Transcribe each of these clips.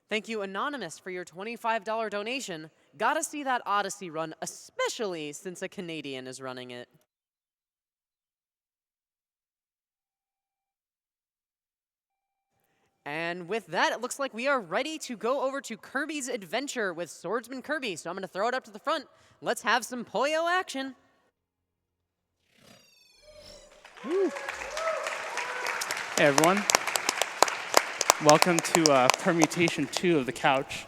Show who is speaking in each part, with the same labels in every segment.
Speaker 1: Thank you, Anonymous, for your $25 donation. Gotta see that Odyssey run, especially since a Canadian is running it. And with that, it looks like we are ready to go over to Kirby's adventure with Swordsman Kirby. So I'm going to throw it up to the front. Let's have some Poyo action.
Speaker 2: Woo. Hey, everyone. Welcome to Permutation 2 of the couch.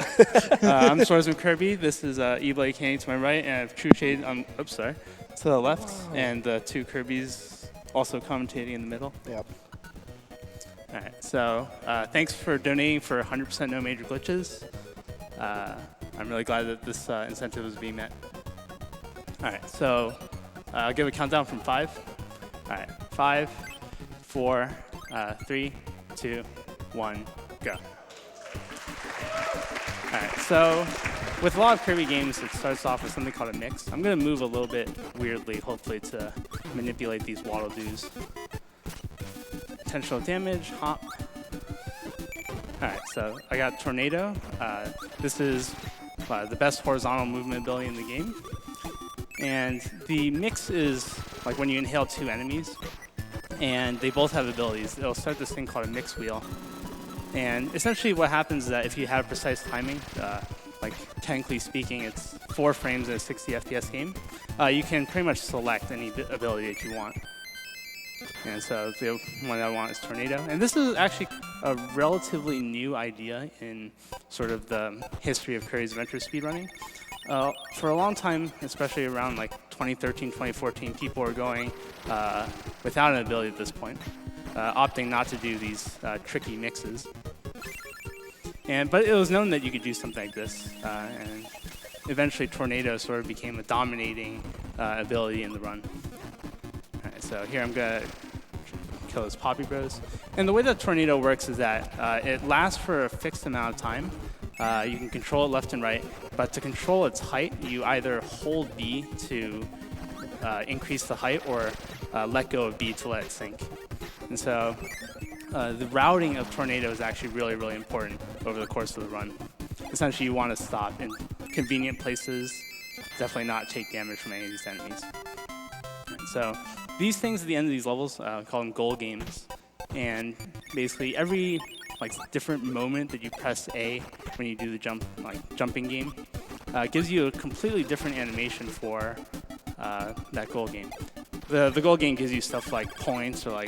Speaker 2: I'm Swordsman Kirby. This is E-Blade Candy to my right, and I have True Shade to the left, and two Kirbys also commentating in the middle.
Speaker 3: Yep.
Speaker 2: All right, so thanks for donating for 100% no major glitches. I'm really glad that this incentive is being met. All right, so I'll give a countdown from 5. All right, 5, 4, 3, 2, 1, go. All right, so with a lot of Kirby games, it starts off with something called a mix. I'm going to move a little bit weirdly, hopefully, to manipulate these waddle-doos. Potential damage, hop. All right, so I got Tornado. This is the best horizontal movement ability in the game. And the mix is like when you inhale 2 enemies, and they both have abilities. It'll start this thing called a mix wheel. And essentially what happens is that if you have precise timing, like technically speaking, it's 4 frames in a 60 FPS game, you can pretty much select any ability that you want. And so the one I want is Tornado. And this is actually a relatively new idea in sort of the history of Kirby's Adventure speedrunning. For a long time, especially around like 2013, 2014, people were going without an ability at this point, opting not to do these tricky mixes. But it was known that you could do something like this. And eventually Tornado sort of became a dominating ability in the run. All right, so here I'm going to kill those Poppy Bros. And the way that Tornado works is that it lasts for a fixed amount of time. You can control it left and right, but to control its height, you either hold B to increase the height or let go of B to let it sink. And so the routing of Tornado is actually really, really important over the course of the run. Essentially, you want to stop in convenient places, definitely not take damage from any of these enemies. So these things at the end of these levels, call them goal games. And basically every different moment that you press A when you do the jumping game gives you a completely different animation for that goal game. The goal game gives you stuff like points or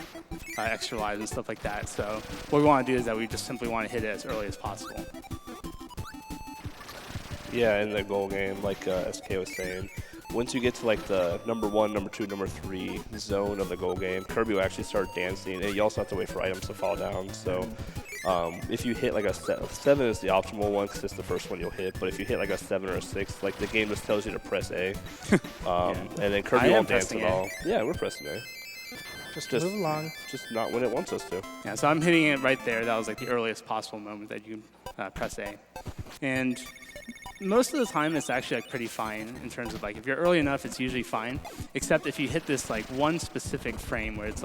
Speaker 2: extra lives and stuff like that. So what we want to do is that we just simply want to hit it as early as possible.
Speaker 3: Yeah, in the goal game, like SK was saying, once you get to the number 1, number 2, number 3 zone of the goal game, Kirby will actually start dancing, and you also have to wait for items to fall down. So if you hit a 7 is the optimal one because it's the first one you'll hit, but if you hit a 7 or a 6, the game just tells you to press A. And then Kirby won't dance at all. Yeah, we're pressing A.
Speaker 4: Just move along.
Speaker 3: Just not when it wants us to.
Speaker 2: Yeah, so I'm hitting it right there. That was the earliest possible moment that you press A. And most of the time, it's actually pretty fine in terms of if you're early enough, it's usually fine. Except if you hit this one specific frame where it's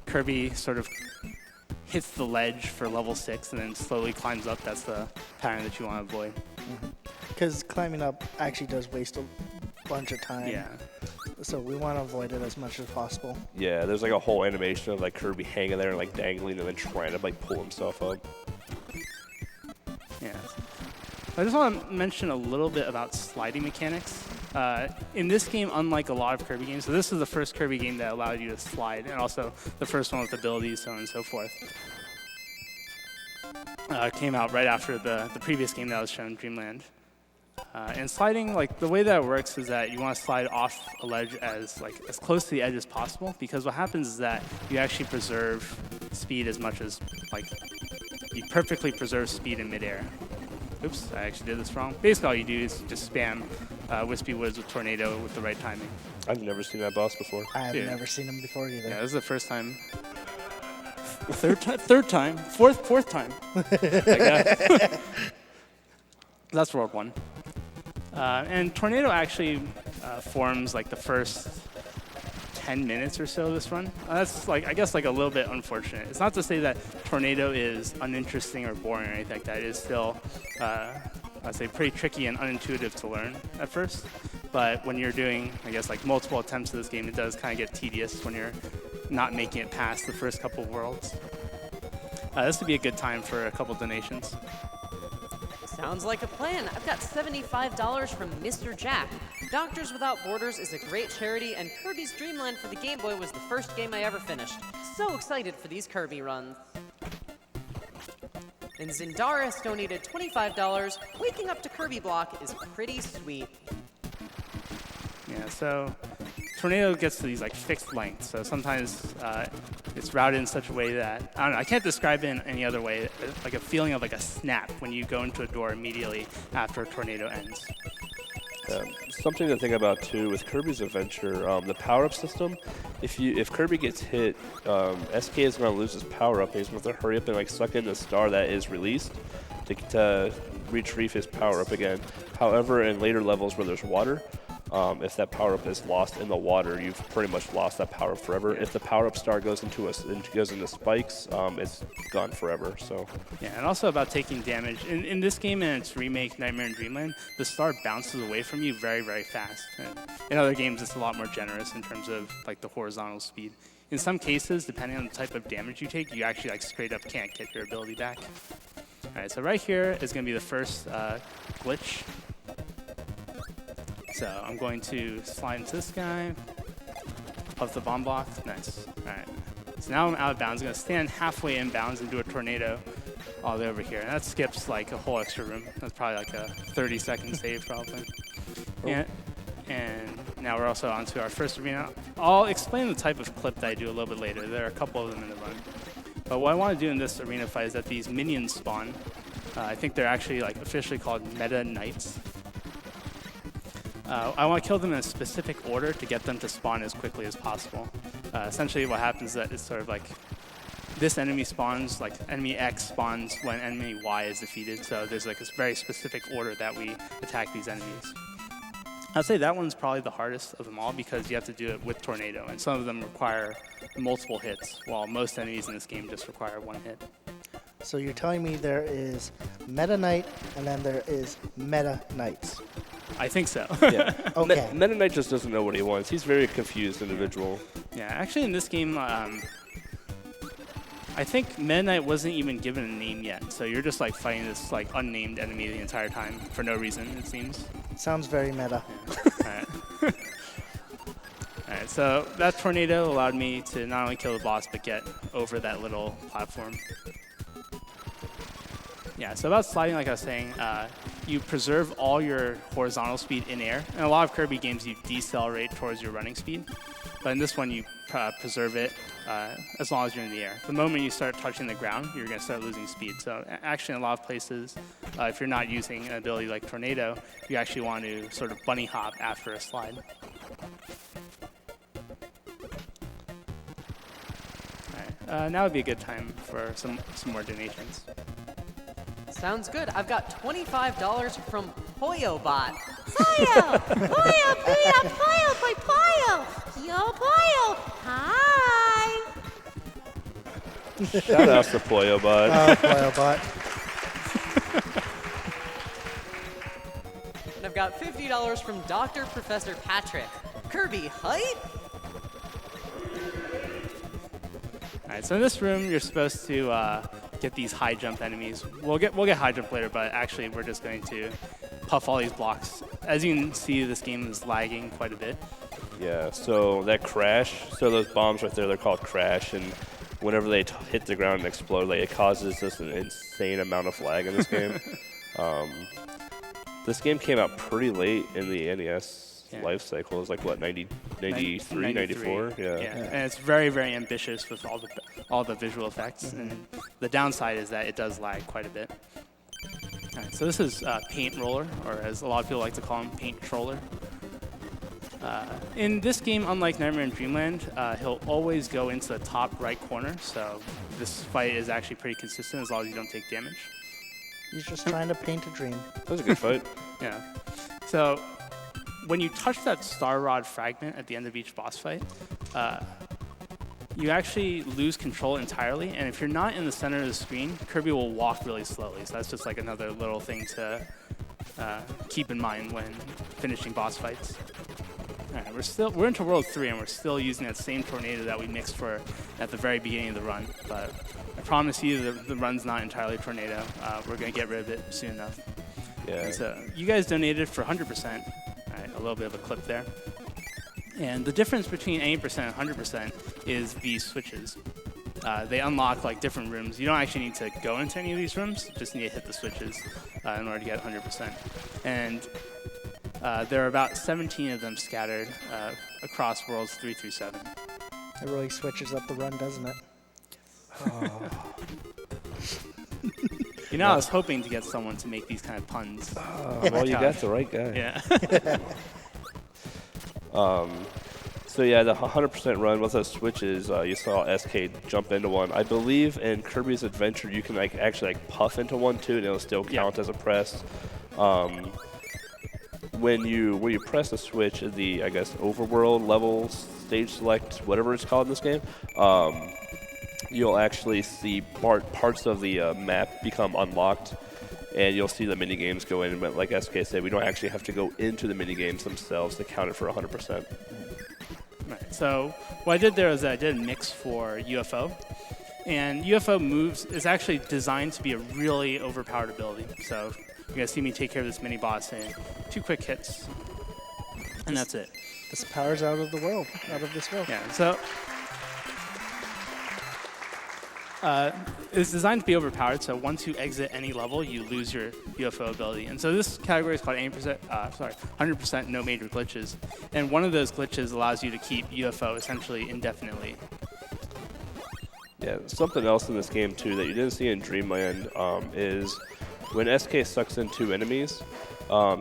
Speaker 2: Kirby sort of hits the ledge for level 6 and then slowly climbs up. That's the pattern that you want to avoid.
Speaker 4: Because climbing up actually does waste a bunch of time.
Speaker 2: Yeah.
Speaker 4: So we want to avoid it as much as possible.
Speaker 3: Yeah, there's a whole animation of Kirby hanging there and dangling and then trying to pull himself up.
Speaker 2: Yeah. I just want to mention a little bit about sliding mechanics. In this game, unlike a lot of Kirby games, so this is the first Kirby game that allowed you to slide, and also the first one with abilities, so on and so forth. Came out right after the previous game that was shown, Dreamland. And sliding, the way that it works is that you want to slide off a ledge as close to the edge as possible, because what happens is that you actually preserve speed as much as, you perfectly preserve speed in midair. Oops, I actually did this wrong. Basically, all you do is just spam Wispy Woods with Tornado with the right timing.
Speaker 3: I've never seen that boss before.
Speaker 4: I have never seen him before either.
Speaker 2: Yeah, this is the first time. Third time. Fourth time. That's World 1. And Tornado actually forms the first 10 minutes or so this run. That's like, I guess, like a little bit unfortunate. It's not to say that Tornado is uninteresting or boring or anything like that. It is still, I'd say, pretty tricky and unintuitive to learn at first. But when you're doing, I guess, like multiple attempts of this game, it does kind of get tedious when you're not making it past the first couple of worlds. This would be a good time for a couple donations.
Speaker 1: Sounds like a plan. I've got $75 from Mr. Jack. Doctors Without Borders is a great charity, and Kirby's Dream Land for the Game Boy was the first game I ever finished. So excited for these Kirby runs. And Zindaris donated $25. Waking up to Kirby Block is pretty sweet.
Speaker 2: Yeah, so Tornado gets to these like fixed lengths. So sometimes it's routed in such a way that, I don't know, I can't describe it in any other way, like a feeling of like a snap when you go into a door immediately after a tornado ends.
Speaker 3: Something to think about too with Kirby's Adventure, the power-up system. If Kirby gets hit, SK is going to lose his power-up. He's going to have to hurry up and like suck in the star that is released to retrieve his power-up again. However, in later levels where there's water, if that power-up is lost in the water, you've pretty much lost that power-up forever. Yeah. If the power-up star goes into spikes, it's gone forever. So
Speaker 2: yeah, and also about taking damage. In this game and its remake, Nightmare in Dreamland, the star bounces away from you very, very fast. And in other games, it's a lot more generous in terms of like the horizontal speed. In some cases, depending on the type of damage you take, you actually like straight up can't get your ability back. All right, so right here is going to be the first glitch. So I'm going to slide into this guy, puff the bomb block, nice. All right, so now I'm out of bounds. I'm gonna stand halfway in bounds and do a tornado all the way over here. And that skips like a whole extra room. That's probably like a 30-second save probably. And now we're also onto our first arena. I'll explain the type of clip that I do a little bit later. There are a couple of them in the run. But what I want to do in this arena fight is that these minions spawn. I think they're actually like officially called Meta Knights. I want to kill them in a specific order to get them to spawn as quickly as possible. Essentially what happens is that it's sort of like this enemy spawns, like enemy X spawns when enemy Y is defeated. So there's like this very specific order that we attack these enemies. I'd say that one's probably the hardest of them all because you have to do it with Tornado, and some of them require multiple hits, while most enemies in this game just require one hit.
Speaker 4: So you're telling me there is Meta Knight and then there is Meta Knights.
Speaker 2: I think so.
Speaker 3: Yeah.
Speaker 4: Okay.
Speaker 3: Meta Knight just doesn't know what he wants. He's a very confused individual.
Speaker 2: Yeah, actually in this game, I think Meta Knight wasn't even given a name yet. So you're just like fighting this like unnamed enemy the entire time for no reason, it seems.
Speaker 4: Sounds very meta.
Speaker 2: Yeah. All right, so that tornado allowed me to not only kill the boss, but get over that little platform. Yeah, so about sliding, like I was saying, you preserve all your horizontal speed in air. In a lot of Kirby games, you decelerate towards your running speed. But in this one, you preserve it as long as you're in the air. The moment you start touching the ground, you're going to start losing speed. So actually, in a lot of places, if you're not using an ability like Tornado, you actually want to sort of bunny hop after a slide. All right, now would be a good time for some more donations.
Speaker 1: Sounds good. I've got $25 from PoyoBot. Poyo! Poyo! Poyo! Poyo! Poyo! Poyo! Yo, Poyo! Hi!
Speaker 3: Shout out to PoyoBot.
Speaker 4: Oh, PoyoBot.
Speaker 1: And I've got $50 from Dr. Professor Patrick. Kirby, hype?
Speaker 2: All right, so in this room, you're supposed to get these high jump enemies. We'll get high jump later, but actually we're just going to puff all these blocks. As you can see, this game is lagging quite a bit.
Speaker 3: Yeah, so that crash, so those bombs right there, they're called crash, and whenever they hit the ground and explode, like, it causes just an insane amount of lag in this game. This game came out pretty late in the NES life cycle. It was like, what, 93, 94? Yeah.
Speaker 2: And it's very, very ambitious with all the visual effects. Mm-hmm. And the downside is that it does lag quite a bit. All right, so this is Paint Roller, or as a lot of people like to call him, Paint Troller. In this game, unlike Nightmare in Dreamland, he'll always go into the top right corner, so this fight is actually pretty consistent as long as you don't take damage.
Speaker 4: He's just trying to paint a dream.
Speaker 3: That was a good fight.
Speaker 2: Yeah. So when you touch that star rod fragment at the end of each boss fight, you actually lose control entirely, and if you're not in the center of the screen, Kirby will walk really slowly. So that's just like another little thing to keep in mind when finishing boss fights. All right, we're into World 3, and we're still using that same tornado that we mixed for at the very beginning of the run. But I promise you, the run's not entirely tornado. We're gonna get rid of it soon enough.
Speaker 3: Yeah.
Speaker 2: And so you guys donated for 100%. All right, a little bit of a clip there. And the difference between 80% and 100% is these switches. They unlock like different rooms. You don't actually need to go into any of these rooms, just need to hit the switches in order to get 100%. And there are about 17 of them scattered across worlds 3 through 7.
Speaker 4: It really switches up the run, doesn't it? Oh.
Speaker 2: You know, I was hoping to get someone to make these kind of puns.
Speaker 3: Well, you got the right guy.
Speaker 2: Yeah.
Speaker 3: So yeah, the 100% run with those switches, you saw SK jump into one. I believe in Kirby's Adventure, you can actually puff into one too, and it'll still count as a press. When you press the switch, the overworld level stage select, whatever it's called in this game, you'll actually see parts of the map become unlocked, and you'll see the mini games go in. But like SK said, we don't actually have to go into the mini games themselves to count it for 100%.
Speaker 2: Right. So what I did there is I did a mix for UFO. And UFO moves is actually designed to be a really overpowered ability. So you're going to see me take care of this mini boss in 2 quick hits. And that's it.
Speaker 4: This power's out of this world.
Speaker 2: Yeah, so it's designed to be overpowered, so once you exit any level, you lose your UFO ability. And so this category is called 100% no major glitches. And one of those glitches allows you to keep UFO essentially indefinitely.
Speaker 3: Yeah, something else in this game too that you didn't see in Dreamland is when SK sucks in 2 enemies,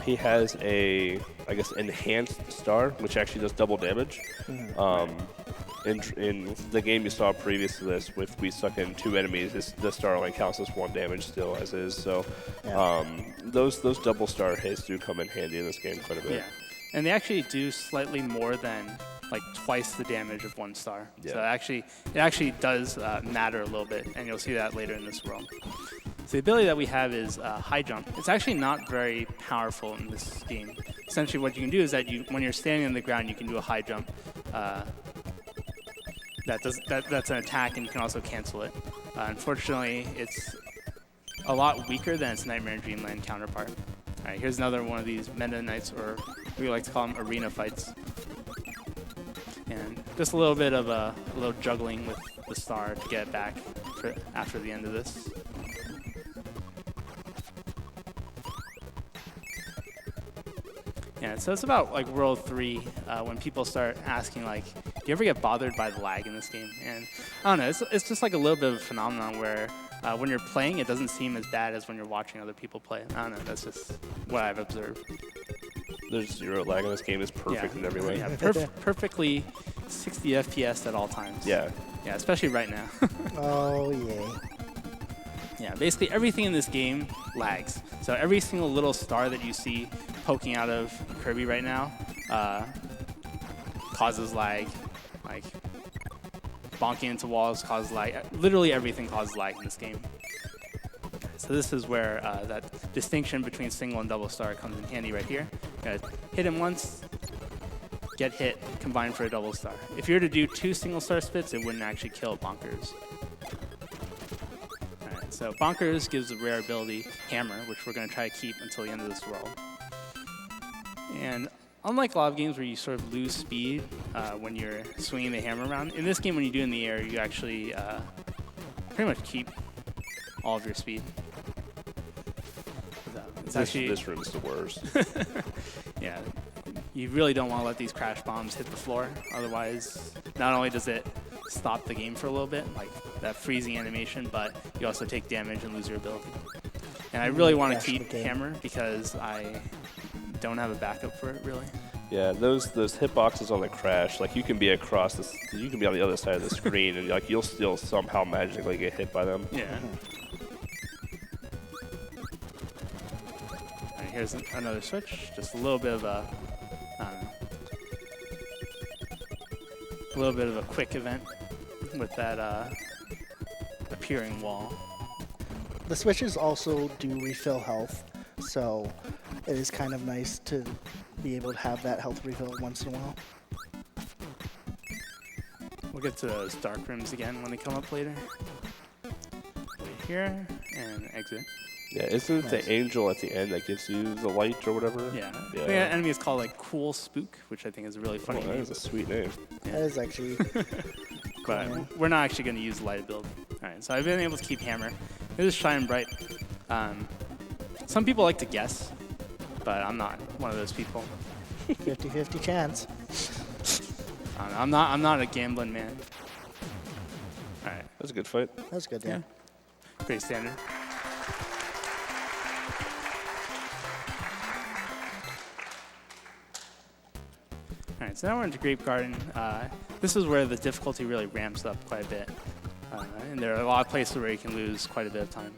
Speaker 3: he has a, enhanced star, which actually does double damage. In the game you saw previous to this, if we suck in 2 enemies, the star only counts as 1 damage still as is. So those double star hits do come in handy in this game quite a bit.
Speaker 2: Yeah, and they actually do slightly more than like twice the damage of 1 star.
Speaker 3: Yeah.
Speaker 2: So it actually does matter a little bit, and you'll see that later in this world. So the ability that we have is high jump. It's actually not very powerful in this game. Essentially what you can do is that when you're standing on the ground, you can do a high jump. That's an attack, and you can also cancel it. Unfortunately, it's a lot weaker than its Nightmare and Dreamland counterpart. All right, here's another one of these Meta Knights, or we like to call them arena fights. And just a little bit of a little juggling with the star to get it back after the end of this. Yeah, so it's about like World 3 when people start asking like, do you ever get bothered by the lag in this game? And I don't know, it's just like a little bit of a phenomenon where when you're playing, it doesn't seem as bad as when you're watching other people play. I don't know, that's just what I've observed.
Speaker 3: There's 0 lag in this game. It's perfect in every way.
Speaker 2: Yeah, perfectly 60 FPS at all times.
Speaker 3: Yeah.
Speaker 2: Yeah, especially right now.
Speaker 4: Oh, yay.
Speaker 2: Yeah, basically everything in this game lags. So every single little star that you see poking out of Kirby right now causes lag. Like bonking into walls causes lag. Literally everything causes lag in this game. So this is where that distinction between single and double star comes in handy right here. Gotta hit him once, get hit, combine for a double star. If you were to do 2 single star spits, it wouldn't actually kill Bonkers. Alright, so Bonkers gives a rare ability, Hammer, which we're going to try to keep until the end of this world. And unlike a lot of games where you sort of lose speed when you're swinging the hammer around, in this game when you do it in the air, you actually pretty much keep all of your speed.
Speaker 3: This room is the worst.
Speaker 2: Yeah, you really don't want to let these crash bombs hit the floor. Otherwise, not only does it stop the game for a little bit, like that freezing animation, but you also take damage and lose your ability. And I really want to keep Hammer because I don't have a backup for it, really.
Speaker 3: Yeah, those hitboxes on the crash, like you can be across this, you can be on the other side of the screen, and like you'll still somehow magically get hit by them.
Speaker 2: Yeah. Here's another switch, just a little bit of a, I don't know. a little bit of a quick event with that appearing wall.
Speaker 4: The switches also do refill health, so it is kind of nice to be able to have that health refill once in a while.
Speaker 2: We'll get to those dark rooms again when they come up later. Right here, and exit.
Speaker 3: Yeah, isn't it the angel at the end that gives you the light or whatever?
Speaker 2: Yeah.
Speaker 3: Yeah.
Speaker 2: The enemy is called like Cool Spook, which I think is a really funny
Speaker 3: That
Speaker 2: name.
Speaker 3: is a sweet name.
Speaker 4: That is actually
Speaker 2: But we're not actually going to use light ability. All right, so I've been able to keep hammer. It is shine bright. Some people like to guess, but I'm not one of those people.
Speaker 4: 50-50 chance.
Speaker 2: I don't know, I'm not a gambling man. All right,
Speaker 3: That's a good fight.
Speaker 4: That's good, yeah.
Speaker 2: pretty standard. All right, so now we're into Grape Garden. This is where the difficulty really ramps up quite a bit. And there are a lot of places where you can lose quite a bit of time.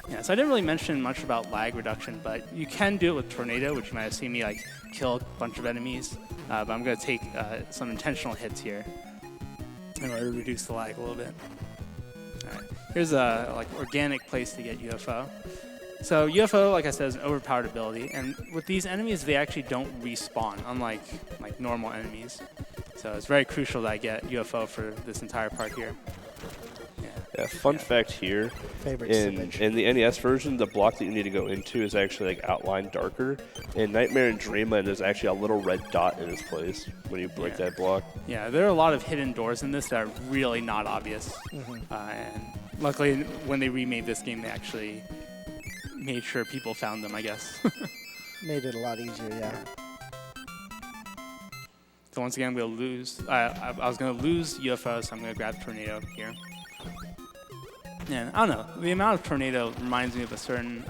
Speaker 2: Yeah, so I didn't really mention much about lag reduction, but you can do it with Tornado, which you might have seen me like kill a bunch of enemies. But I'm going to take some intentional hits here in order to reduce the lag a little bit. All right, here's a like organic place to get UFO. So UFO, like I said, is an overpowered ability, and with these enemies, they actually don't respawn, unlike like normal enemies. So it's very crucial that I get UFO for this entire part here.
Speaker 3: Yeah, fun fact here,
Speaker 4: Favorite
Speaker 3: in
Speaker 4: symmetry.
Speaker 3: the NES version, the block that you need to go into is actually like outlined darker. In Nightmare and Dreamland, there's actually a little red dot in its place when you break that block.
Speaker 2: Yeah, there are a lot of hidden doors in this that are really not obvious. And luckily, when they remade this game, they actually made sure people found them, I guess.
Speaker 4: Made it a lot easier, yeah.
Speaker 2: So once again, I'm going to lose. I was going to lose UFO, so I'm going to grab Tornado here. And I don't know, the amount of Tornado reminds me of a certain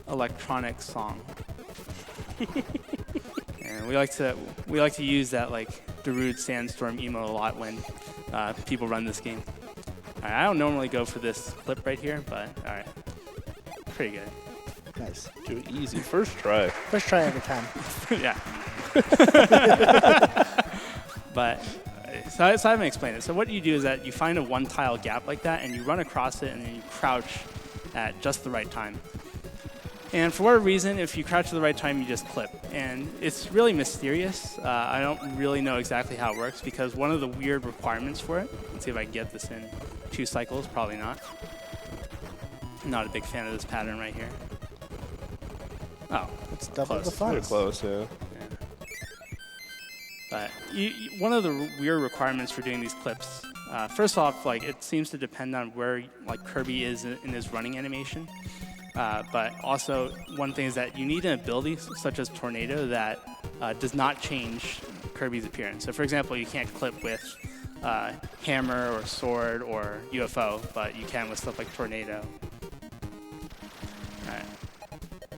Speaker 2: electronic song. And we like to use that like Darude Sandstorm emo a lot when people run this game. All right, I don't normally go for this clip right here, but all right, pretty good.
Speaker 4: Nice.
Speaker 3: Do it easy. First try.
Speaker 4: First try every time.
Speaker 2: Yeah. But so I haven't explained it. So what you do is that you find a one-tile gap like that, and you run across it, and then you crouch at just the right time. And for whatever reason, if you crouch at the right time, you just clip. And it's really mysterious. I don't really know exactly how it works, because one of the weird requirements for it, let's see if I can get this in 2 cycles, probably not. I'm not a big fan of this pattern right here. Oh,
Speaker 4: It's double
Speaker 2: Close.
Speaker 4: the fun.
Speaker 3: Pretty close, yeah.
Speaker 2: But one of the weird requirements for doing these clips, first off, like it seems to depend on where like Kirby is in his running animation. But also, one thing is that you need an ability such as Tornado that does not change Kirby's appearance. So, for example, you can't clip with Hammer or Sword or UFO, but you can with stuff like Tornado.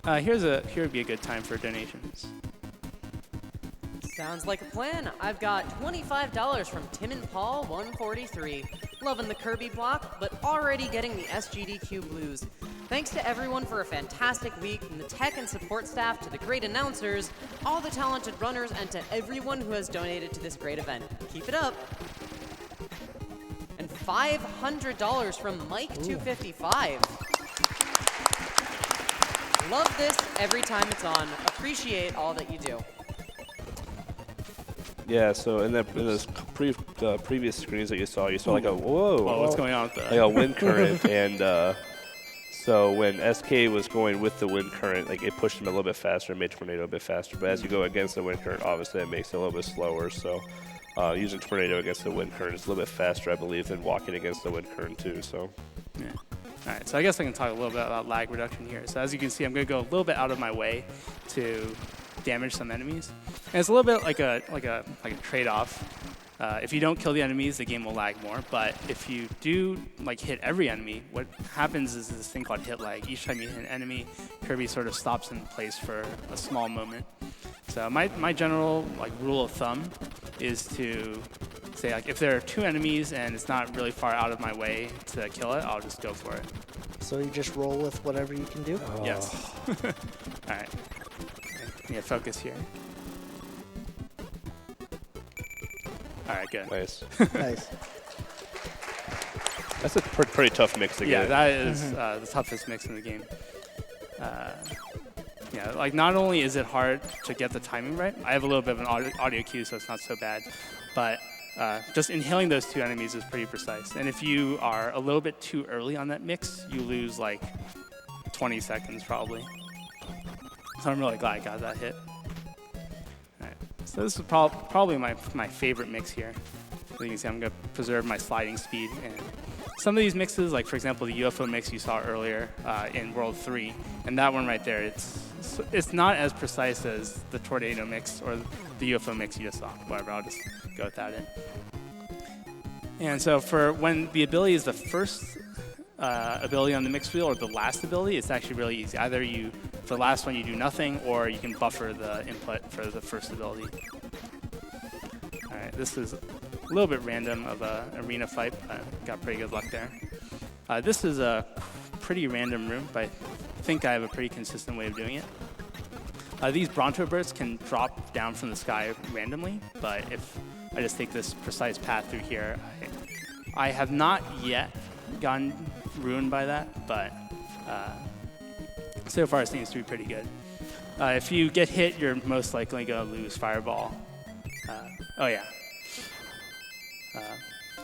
Speaker 2: All right. Here would be a good time for donations.
Speaker 1: Sounds like a plan. I've got $25 from Tim and Paul 143. Loving the Kirby block, but already getting the SGDQ blues. Thanks to everyone for a fantastic week, from the tech and support staff to the great announcers, all the talented runners, and to everyone who has donated to this great event. Keep it up. And $500 from Mike255. Love this every time it's on. Appreciate all that you do.
Speaker 3: Yeah, so in those previous screens that you saw like a whoa,
Speaker 2: Whoa, what's going on with that?
Speaker 3: like a wind current, and so when SK was going with the wind current, like it pushed him a little bit faster and made Tornado a bit faster. But as you go against the wind current, obviously it makes it a little bit slower. So using Tornado against the wind current is a little bit faster, I believe, than walking against the wind current too. So.
Speaker 2: Yeah. All right, so I guess I can talk a little bit about lag reduction here. So as you can see, I'm going to go a little bit out of my way to damage some enemies. And it's a little bit like a trade-off. If you don't kill the enemies, the game will lag more. But if you do like hit every enemy, what happens is this thing called hit lag. Each time you hit an enemy, Kirby sort of stops in place for a small moment. So my general like rule of thumb is to say like if there are 2 enemies and it's not really far out of my way to kill it, I'll just go for it.
Speaker 4: So you just roll with whatever you can do?
Speaker 2: Yes. All right. Yeah, focus here. All right, good.
Speaker 3: Nice.
Speaker 4: Nice.
Speaker 3: That's a pretty tough mix to
Speaker 2: Yeah,
Speaker 3: get.
Speaker 2: that is the toughest mix in the game. Yeah, like not only is it hard to get the timing right, I have a little bit of an audio cue, so it's not so bad, but just inhaling those two enemies is pretty precise. And if you are a little bit too early on that mix, you lose like 20 seconds probably. So I'm really glad I got that hit. All right, so this is probably my favorite mix here. As you can see, I'm going to preserve my sliding speed. And some of these mixes, like for example, the UFO mix you saw earlier in World 3, and that one right there, it's not as precise as the Tornado mix or the UFO mix you just saw. Whatever, I'll just go with that in. And so for when the ability is the first ability on the mix wheel or the last ability, it's actually really easy. Either for the last one, you do nothing, or you can buffer the input for the first ability. All right, this is a little bit random of an arena fight, but got pretty good luck there. This is a pretty random room, but I think I have a pretty consistent way of doing it. These Bronto birds can drop down from the sky randomly, but if I just take this precise path through here, I have not yet gotten ruined by that, but so far it seems to be pretty good. If you get hit, you're most likely going to lose Fireball. Oh yeah.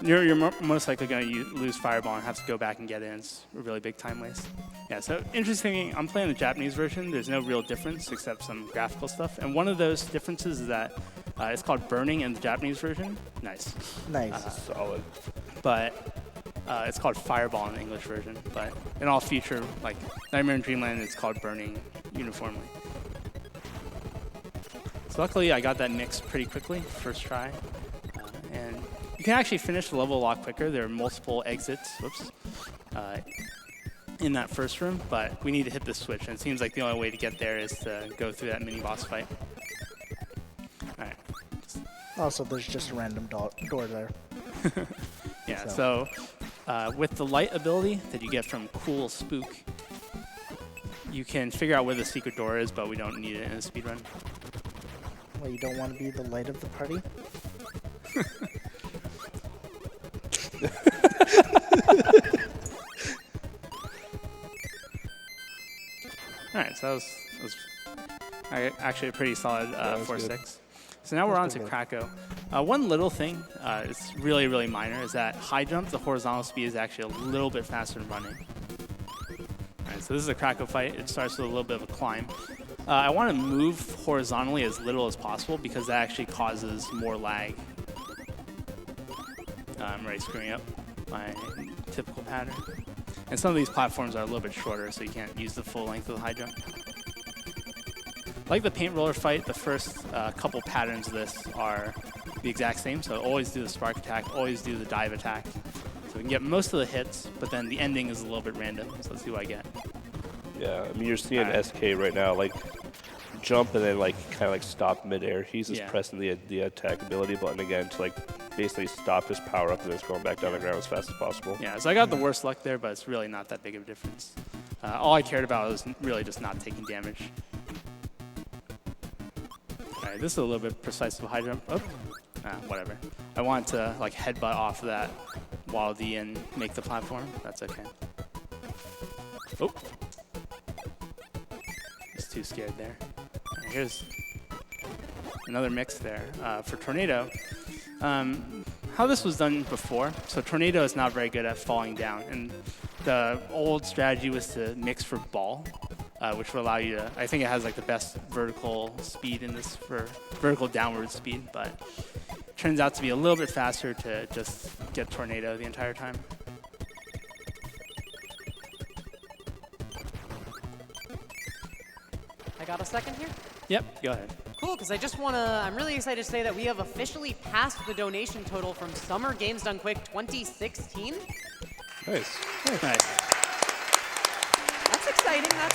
Speaker 2: You're most likely going to lose Fireball and have to go back and get in. It's a really big time waste. Yeah, so interesting, I'm playing the Japanese version. There's no real difference except some graphical stuff. And one of those differences is that it's called burning in the Japanese version. Nice.
Speaker 4: Nice.
Speaker 3: Solid.
Speaker 2: But it's called Fireball in the English version. But in all future, like Nightmare in Dreamland, it's called burning uniformly. So luckily, I got that mix pretty quickly, first try. And you can actually finish the level a lot quicker. There are multiple exits, in that first room, but we need to hit this switch, and it seems like the only way to get there is to go through that mini boss fight. All right.
Speaker 4: Also, there's just a random door there.
Speaker 2: Yeah, so with the light ability that you get from Cool Spook, you can figure out where the secret door is, but we don't need it in a speedrun.
Speaker 4: Well, you don't want to be the light of the party?
Speaker 2: All right, so that was actually a pretty solid 4-6. So now we're on to Krakow. One little thing, it's really, really minor, is that high jump, the horizontal speed is actually a little bit faster than running. All right, so this is a Krakow fight. It starts with a little bit of a climb. I want to move horizontally as little as possible because that actually causes more lag. I'm already screwing up my typical pattern. And some of these platforms are a little bit shorter, so you can't use the full length of the high jump. Like the paint roller fight, the first couple patterns of this are the exact same. So always do the spark attack, always do the dive attack. So we can get most of the hits, but then the ending is a little bit random. So let's see what I get.
Speaker 3: Yeah, I mean, you're seeing SK right now, like, jump and then, like, kind of, like, stop midair. He's just pressing the attack ability button again to, like, basically stop his power up and just going back down the ground as fast as possible.
Speaker 2: Yeah, so I got the worst luck there, but it's really not that big of a difference. All I cared about was really just not taking damage. All right, this is a little bit precise of a high jump. Oh, whatever. I want to, like, headbutt off of that while and make the platform. That's okay. Oh. Too scared there. Right, here's another mix there for Tornado. How this was done before, so Tornado is not very good at falling down, and the old strategy was to mix for Ball, which would allow you to, I think it has like the best vertical speed in this for vertical downward speed, but it turns out to be a little bit faster to just get Tornado the entire time.
Speaker 1: I got a second here?
Speaker 2: Yep, go ahead.
Speaker 1: Cool, because I'm really excited to say that we have officially passed the donation total from Summer Games Done Quick 2016.
Speaker 3: Nice.
Speaker 2: Nice.
Speaker 1: That's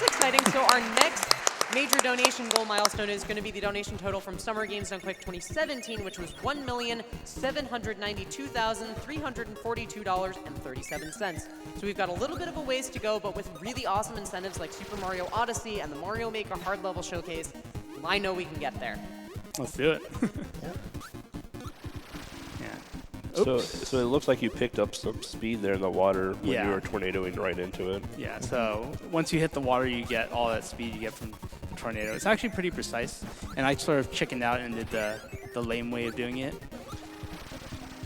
Speaker 1: exciting. So our next major donation goal milestone is going to be the donation total from Summer Games Done Quick 2017, which was $1,792,342.37. So we've got a little bit of a ways to go, but with really awesome incentives like Super Mario Odyssey and the Mario Maker Hard Level Showcase, I know we can get there.
Speaker 2: Let's do it.
Speaker 3: So it looks like you picked up some speed there in the water when
Speaker 2: Yeah.
Speaker 3: you were tornadoing right into it.
Speaker 2: Yeah, so once you hit the water, you get all that speed you get from the tornado. It's actually pretty precise, and I sort of chickened out and did the lame way of doing it.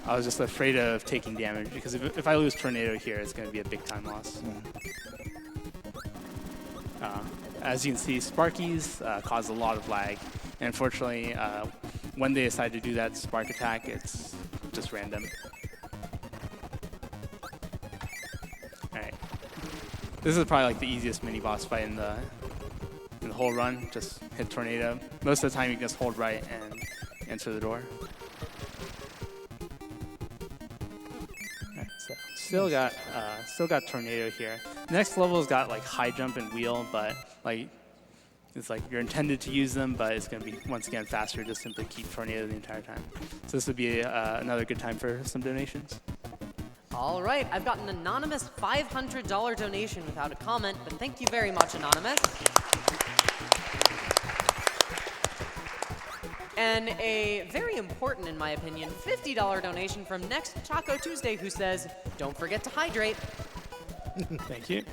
Speaker 2: I was just afraid of taking damage, because if I lose tornado here, it's going to be a big time loss. As you can see, Sparkies cause a lot of lag, and unfortunately, when they decide to do that spark attack, it's just random. Alright. This is probably like the easiest mini boss fight in the whole run. Just hit tornado. Most of the time you can just hold right and enter the door. Alright, so still got tornado here. Next level's got like high jump and wheel, but like it's like you're intended to use them, but it's going to be once again faster to simply keep tornado the entire time. So this would be another good time for some donations.
Speaker 1: All right, I've got an anonymous $500 donation without a comment, but thank you very much, Anonymous. And a very important, in my opinion, $50 donation from Next Taco Tuesday, who says, "Don't forget to hydrate."
Speaker 2: Thank you.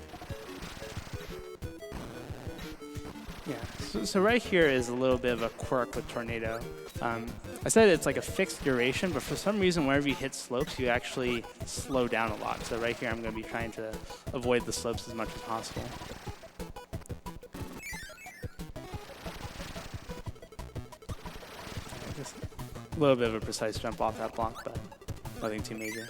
Speaker 2: Yeah, so right here is a little bit of a quirk with tornado. I said it's like a fixed duration, but for some reason, whenever you hit slopes, you actually slow down a lot. So right here, I'm going to be trying to avoid the slopes as much as possible. Just a little bit of a precise jump off that block, but nothing too major.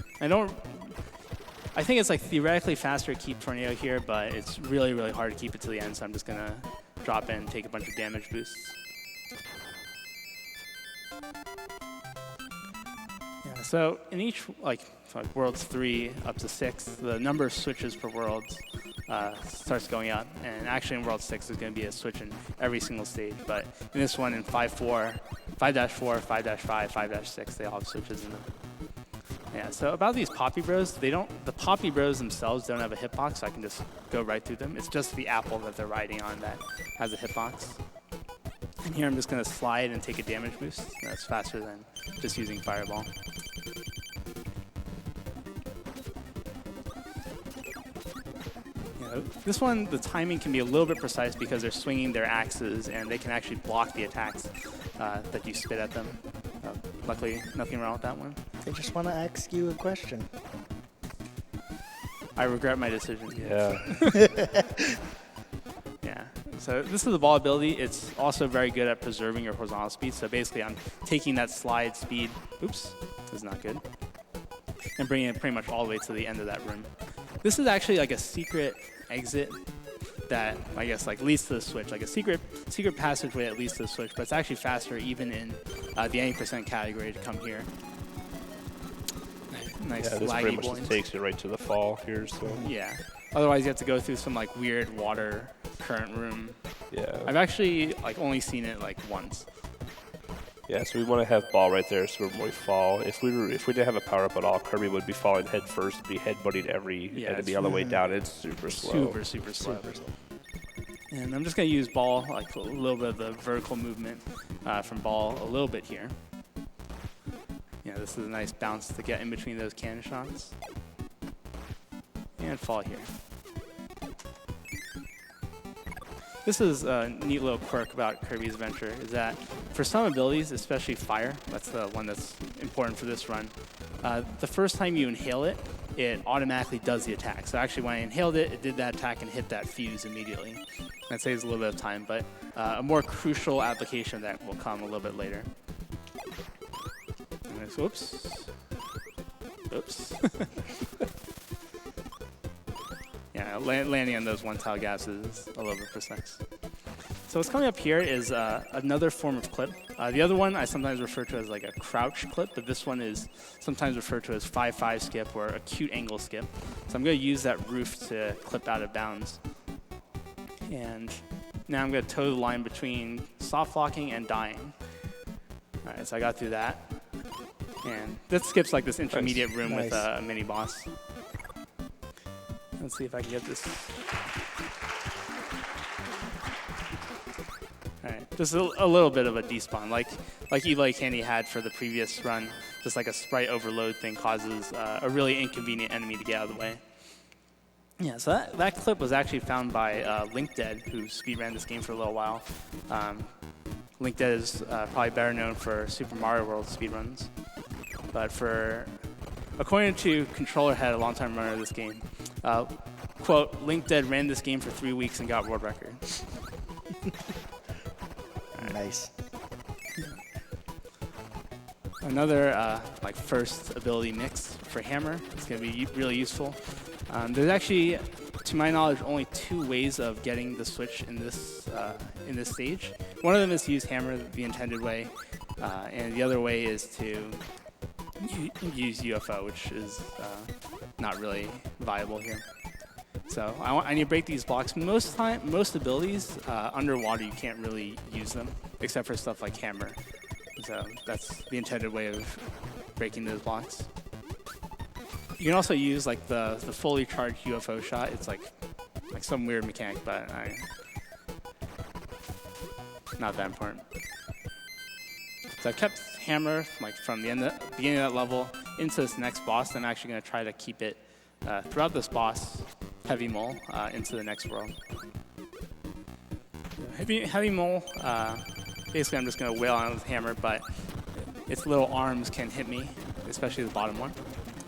Speaker 2: I think it's like theoretically faster to keep tornado here, but it's really, really hard to keep it to the end, so I'm just going to drop in and take a bunch of damage boosts. Yeah, so in each, like worlds 3 up to 6, the number of switches per world starts going up. And actually in world 6, there's going to be a switch in every single stage. But in this one, in 5-4, 5-4, 5-5, 5-6, they all have switches in them. Yeah, so about these Poppy Bros, the Poppy Bros themselves don't have a hitbox, so I can just go right through them. It's just the apple that they're riding on that has a hitbox. And here I'm just going to slide and take a damage boost. That's faster than just using Fireball. Yeah, this one, the timing can be a little bit precise because they're swinging their axes and they can actually block the attacks that you spit at them. Luckily, nothing wrong with that one.
Speaker 4: I just want to ask you a question.
Speaker 2: I regret my decision.
Speaker 3: Yeah.
Speaker 2: Yeah. So this is the ball ability. It's also very good at preserving your horizontal speed. So basically, I'm taking that slide speed. Oops, this is not good. And bringing it pretty much all the way to the end of that room. This is actually like a secret exit that I guess like leads to the switch, like a secret passageway that leads to the switch. But it's actually faster even in the 80% category to come here. Nice
Speaker 3: Yeah, this
Speaker 2: laggy
Speaker 3: pretty much
Speaker 2: points.
Speaker 3: just takes you right to the fall here, so.
Speaker 2: Yeah. Otherwise, you have to go through some like weird water current room.
Speaker 3: Yeah.
Speaker 2: I've actually like only seen it like once.
Speaker 3: Yeah, so we want to have ball right there so when we fall. If we didn't have a power up at all, Kirby would be falling head first, be headbutting and it'd be on the way down. It's super slow.
Speaker 2: Super slow. And I'm just gonna use ball, like a little bit of the vertical movement from ball a little bit here. Yeah, this is a nice bounce to get in between those cannon shots. And fall here. This is a neat little quirk about Kirby's Adventure, is that for some abilities, especially fire, that's the one that's important for this run, the first time you inhale it, it automatically does the attack. So actually when I inhaled it, it did that attack and hit that fuse immediately. That saves a little bit of time, but a more crucial application of that will come a little bit later. Oops. Yeah, landing on those one-tile gaps is a little bit precise. So what's coming up here is another form of clip. The other one I sometimes refer to as like a crouch clip, but this one is sometimes referred to as 5-5 skip or acute angle skip. So I'm going to use that roof to clip out of bounds. And now I'm going to toe the line between soft locking and dying. All right, so I got through that. And this skips like this intermediate room with a mini boss. Let's see if I can get this. All right, just a little bit of a despawn, like Eli Candy had for the previous run. just like a sprite overload thing causes a really inconvenient enemy to get out of the way. Yeah, so that clip was actually found by LinkDead, who speedran this game for a little while. LinkDead is probably better known for Super Mario World speedruns. But according to Controller Head, a longtime runner of this game, quote, LinkDead ran this game for 3 weeks and got world record.
Speaker 4: Nice.
Speaker 2: Another like first ability mix for Hammer. It's going to be really useful. There's actually, to my knowledge, only 2 ways of getting the switch in this stage. One of them is to use Hammer the intended way, and the other way is to use UFO, which is not really viable here. So I need to break these blocks. Most abilities underwater you can't really use them, except for stuff like Hammer. So that's the intended way of breaking those blocks. You can also use like the fully charged UFO shot. It's like some weird mechanic, but not that important. So I've kept Hammer from the beginning of that level into this next boss. I'm actually going to try to keep it throughout this boss, Heavy Mole, into the next world. Heavy Mole, basically I'm just going to wail on it with Hammer, but its little arms can hit me, especially the bottom one.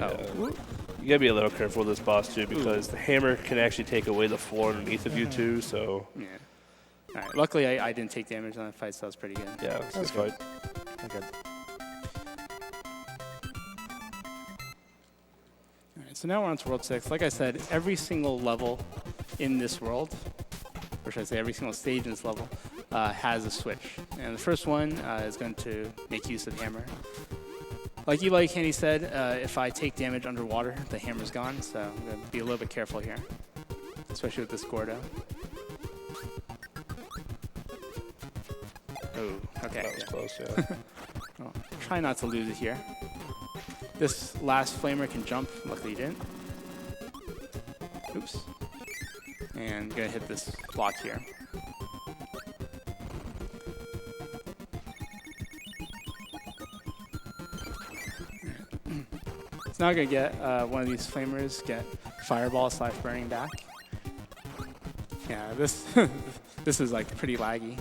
Speaker 3: You gotta be a little careful with this boss too, because the hammer can actually take away the floor underneath of you too. So
Speaker 2: yeah. All right. Luckily, I didn't take damage on that fight, so that was pretty good.
Speaker 3: yeah, it was a good fight.
Speaker 4: Okay.
Speaker 2: All right. So now we're on to World 6. Like I said, every single level in this world, or should I say, every single stage in this level, has a switch. And the first one is going to make use of Hammer. Like Eli Candy said, if I take damage underwater, the hammer's gone, so I'm going to be a little bit careful here, especially with this Gordo. Oh, okay.
Speaker 3: That was close, yeah.
Speaker 2: Well, try not to lose it here. This last flamer can jump, luckily he didn't. Oops. And going to hit this block here. Now I'm going to get one of these flamers, get Fireball / Burning Back. Yeah, this this is like pretty laggy.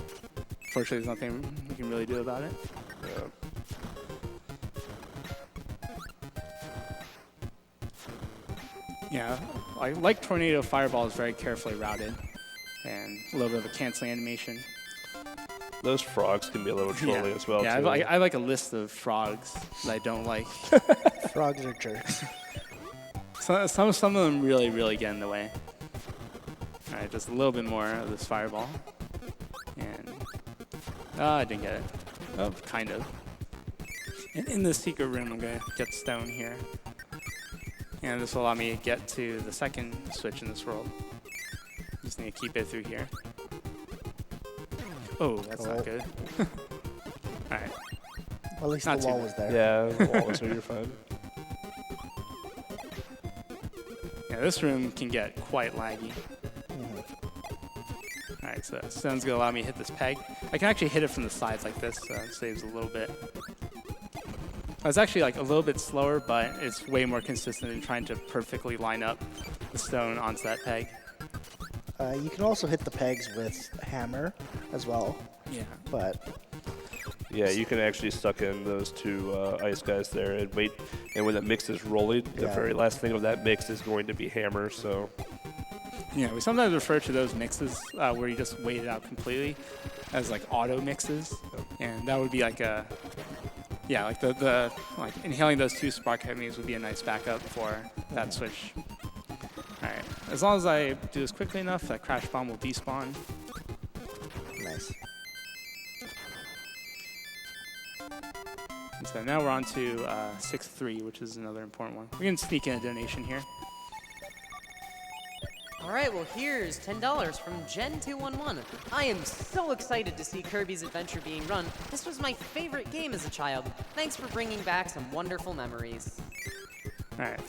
Speaker 2: Fortunately, there's nothing you can really do about it. Yeah, like Tornado, Fireball is very carefully routed and a little bit of a canceling animation.
Speaker 3: Those frogs can be a little trolly as well.
Speaker 2: Yeah,
Speaker 3: too.
Speaker 2: I like a list of frogs that I don't like.
Speaker 4: Frogs are jerks.
Speaker 2: Some of them really, really get in the way. All right, just a little bit more of this Fireball. And, I didn't get it. Oh, kind of. And in the secret room, I'm going to get stone here. And this will allow me to get to the second switch in this world. Just need to keep it through here. Oh, that's not good. All right.
Speaker 4: Well, at least
Speaker 2: Not
Speaker 4: the
Speaker 2: too
Speaker 4: wall
Speaker 2: bad.
Speaker 4: was there.
Speaker 3: Yeah, the wall was so you're fine.
Speaker 2: Yeah, this room can get quite laggy. All right, so stone's gonna allow me to hit this peg. I can actually hit it from the sides like this, so it saves a little bit. I was actually like a little bit slower, but it's way more consistent in trying to perfectly line up the stone onto that peg.
Speaker 4: You can also hit the pegs with hammer as well,
Speaker 2: Yeah.
Speaker 4: but
Speaker 3: Yeah, you can actually suck in those 2 ice guys there and wait. And when the mix is rolling, the
Speaker 4: Yeah.
Speaker 3: very last thing of that mix is going to be hammer. So
Speaker 2: Yeah, we sometimes refer to those mixes where you just wait it out completely as like auto mixes, and that would be like a like the inhaling those 2 spark enemies would be a nice backup for that switch. All right, as long as I do this quickly enough, that crash bomb will despawn.
Speaker 4: nice.
Speaker 2: And so now we're on to 6-3, which is another important one. We're gonna sneak in a donation here.
Speaker 1: All right, well, here's $10 from Gen211. I am so excited to see Kirby's Adventure being run. This was my favorite game as a child. Thanks for bringing back some wonderful memories.
Speaker 2: All right.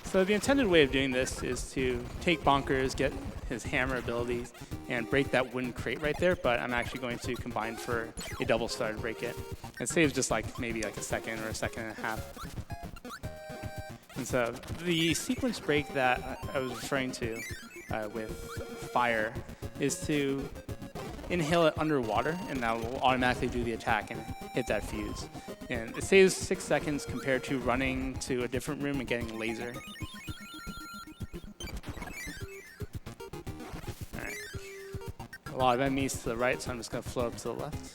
Speaker 2: So the intended way of doing this is to take Bonkers, get his hammer abilities, and break that wooden crate right there, but I'm actually going to combine for a double star to break it. It saves just like maybe like a second or a second and a half. And so the sequence break that I was referring to with fire is to inhale it underwater, and that will automatically do the attack and hit that fuse. And it saves 6 seconds compared to running to a different room and getting laser. Alright. A lot of enemies to the right, so I'm just going to flow up to the left.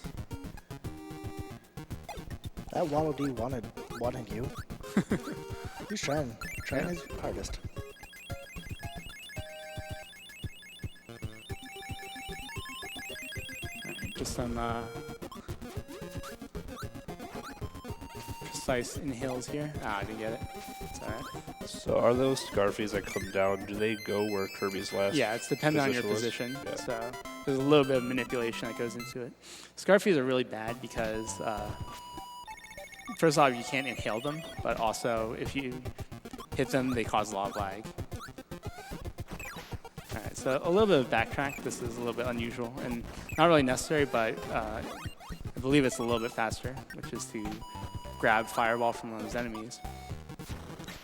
Speaker 4: That Waddle Dee wanted you. He's trying his hardest.
Speaker 2: Just some precise inhales here. I didn't get it. It's alright.
Speaker 3: So are those Scarfies that come down, do they go where Kirby's last
Speaker 2: Yeah, it's dependent on your
Speaker 3: was?
Speaker 2: position.
Speaker 3: Yeah.
Speaker 2: So there's a little bit of manipulation that goes into it. Scarfies are really bad because first off, you can't inhale them, but also if you hit them, they cause a lot of lag. Alright, so a little bit of backtrack. This is a little bit unusual and not really necessary, but I believe it's a little bit faster, which is to grab Fireball from those enemies.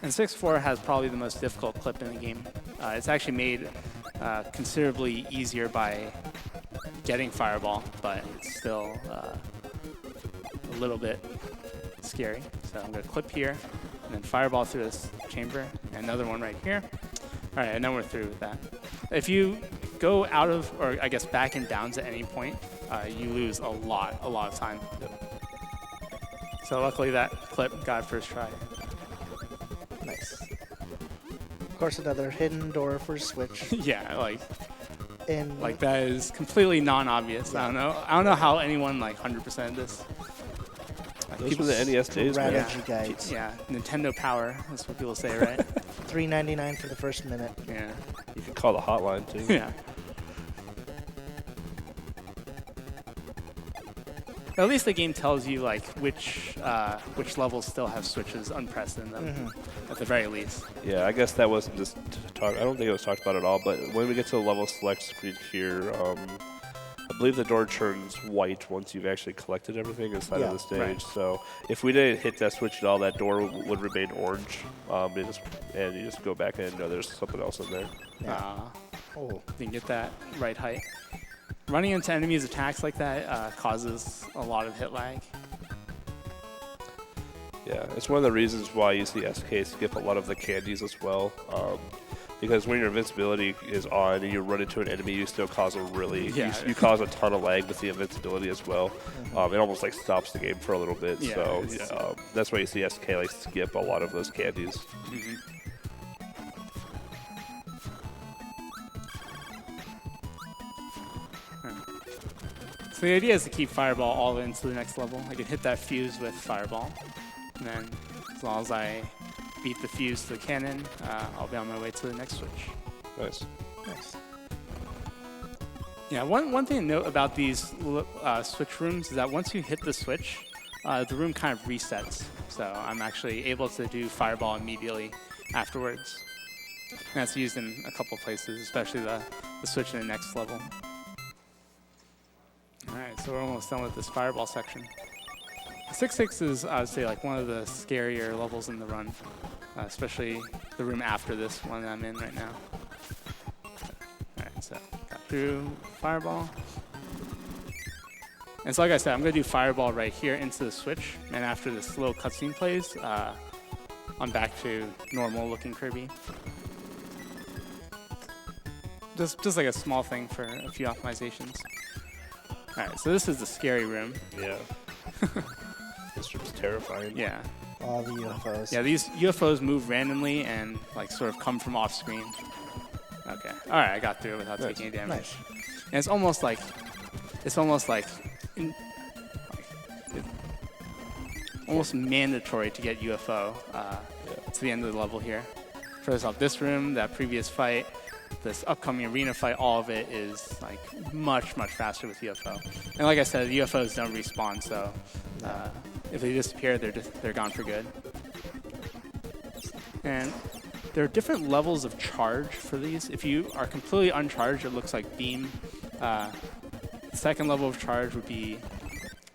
Speaker 2: And 6-4 has probably the most difficult clip in the game. It's actually made considerably easier by getting Fireball, but it's still a little bit scary. So I'm going to clip here, and then Fireball through this chamber, and another one right here. All right, and then we're through with that. If you go out of, or I guess back and downs at any point, you lose a lot of time. So luckily that clip got first try.
Speaker 4: Nice. Of course, another hidden door for Switch.
Speaker 2: Yeah,
Speaker 4: And
Speaker 2: like that is completely non-obvious. I don't know how anyone like 100% this. Like
Speaker 3: Those were the NES days, man.
Speaker 4: strategy guides.
Speaker 2: Yeah, Nintendo Power. That's what people say, right?
Speaker 4: $3.99 for the first minute.
Speaker 2: Yeah.
Speaker 3: You can call the hotline, too.
Speaker 2: Yeah. At least the game tells you like which levels still have switches unpressed in them, at the very least.
Speaker 3: Yeah, I guess that wasn't just talk. I don't think it was talked about at all. But when we get to the level select screen here, I believe the door turns white once you've actually collected everything inside of the stage.
Speaker 2: Right.
Speaker 3: So if we didn't hit that switch at all, that door would remain orange, and you just go back and know there's something else in there.
Speaker 4: Oh,
Speaker 2: Didn't get that right height. Running into enemies' attacks like that causes a lot of hit lag.
Speaker 3: Yeah, it's one of the reasons why you see SK skip a lot of the candies as well. Because when your invincibility is on and you run into an enemy, you still cause you cause a ton of lag with the invincibility as well. It almost like stops the game for a little bit.
Speaker 2: Yeah,
Speaker 3: So that's why you see SK like skip a lot of those candies.
Speaker 2: So the idea is to keep Fireball all the way into the next level. I can hit that fuse with Fireball, and then as long as I beat the fuse to the cannon, I'll be on my way to the next switch.
Speaker 3: Nice.
Speaker 4: nice.
Speaker 2: Yeah, one thing to note about these switch rooms is that once you hit the switch, the room kind of resets. So I'm actually able to do Fireball immediately afterwards. And that's used in a couple places, especially the switch in the next level. All right, so we're almost done with this Fireball section. 6-6 is, I would say, like one of the scarier levels in the run, especially the room after this one that I'm in right now. All right, so got through Fireball. And so like I said, I'm going to do Fireball right here into the switch, and after this little cutscene plays, I'm back to normal looking Kirby. Just like a small thing for a few optimizations. All right, so this is the scary room.
Speaker 3: Yeah. This room's terrifying.
Speaker 2: Yeah.
Speaker 4: All the UFOs.
Speaker 2: Yeah, these UFOs move randomly and like sort of come from off screen. Okay. All right, I got through it without taking any damage.
Speaker 4: Nice.
Speaker 2: And it's almost like almost mandatory to get UFO to the end of the level here. First off, this room, that previous fight, this upcoming arena fight, all of it is like much faster with UFO. And like I said, the UFOs don't respawn, so if they disappear, they're gone for good. And there are different levels of charge for these. If you are completely uncharged, it looks like beam. Second level of charge would be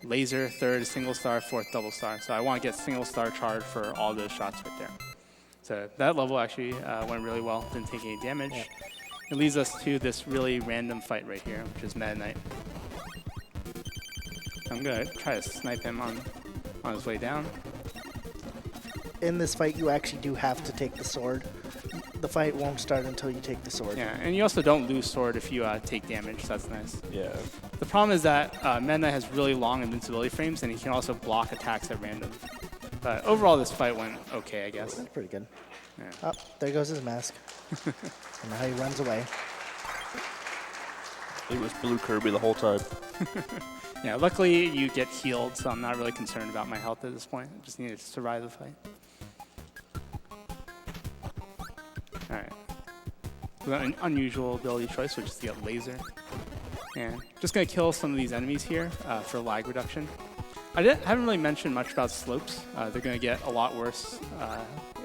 Speaker 2: laser, third single star, fourth double star. So I want to get single star charge for all those shots right there. So that level actually went really well, didn't take any damage.
Speaker 4: Yeah.
Speaker 2: It leads us to this really random fight right here, which is Meta Knight. I'm gonna try to snipe him on his way down.
Speaker 4: In this fight, you actually do have to take the sword. The fight won't start until you take the sword.
Speaker 2: Yeah, and you also don't lose sword if you take damage, so that's nice.
Speaker 3: Yeah.
Speaker 2: The problem is that Meta Knight has really long invincibility frames, and he can also block attacks at random. But overall, this fight went okay, I guess.
Speaker 4: That's pretty good.
Speaker 2: Yeah.
Speaker 4: Oh, there goes his mask. And now he runs away.
Speaker 3: It was blue Kirby the whole time.
Speaker 2: Yeah, luckily you get healed, so I'm not really concerned about my health at this point. I just need to survive the fight. Alright. We got an unusual ability choice, which is to get laser. And just going to kill some of these enemies here for lag reduction. I haven't really mentioned much about slopes. They're going to get a lot worse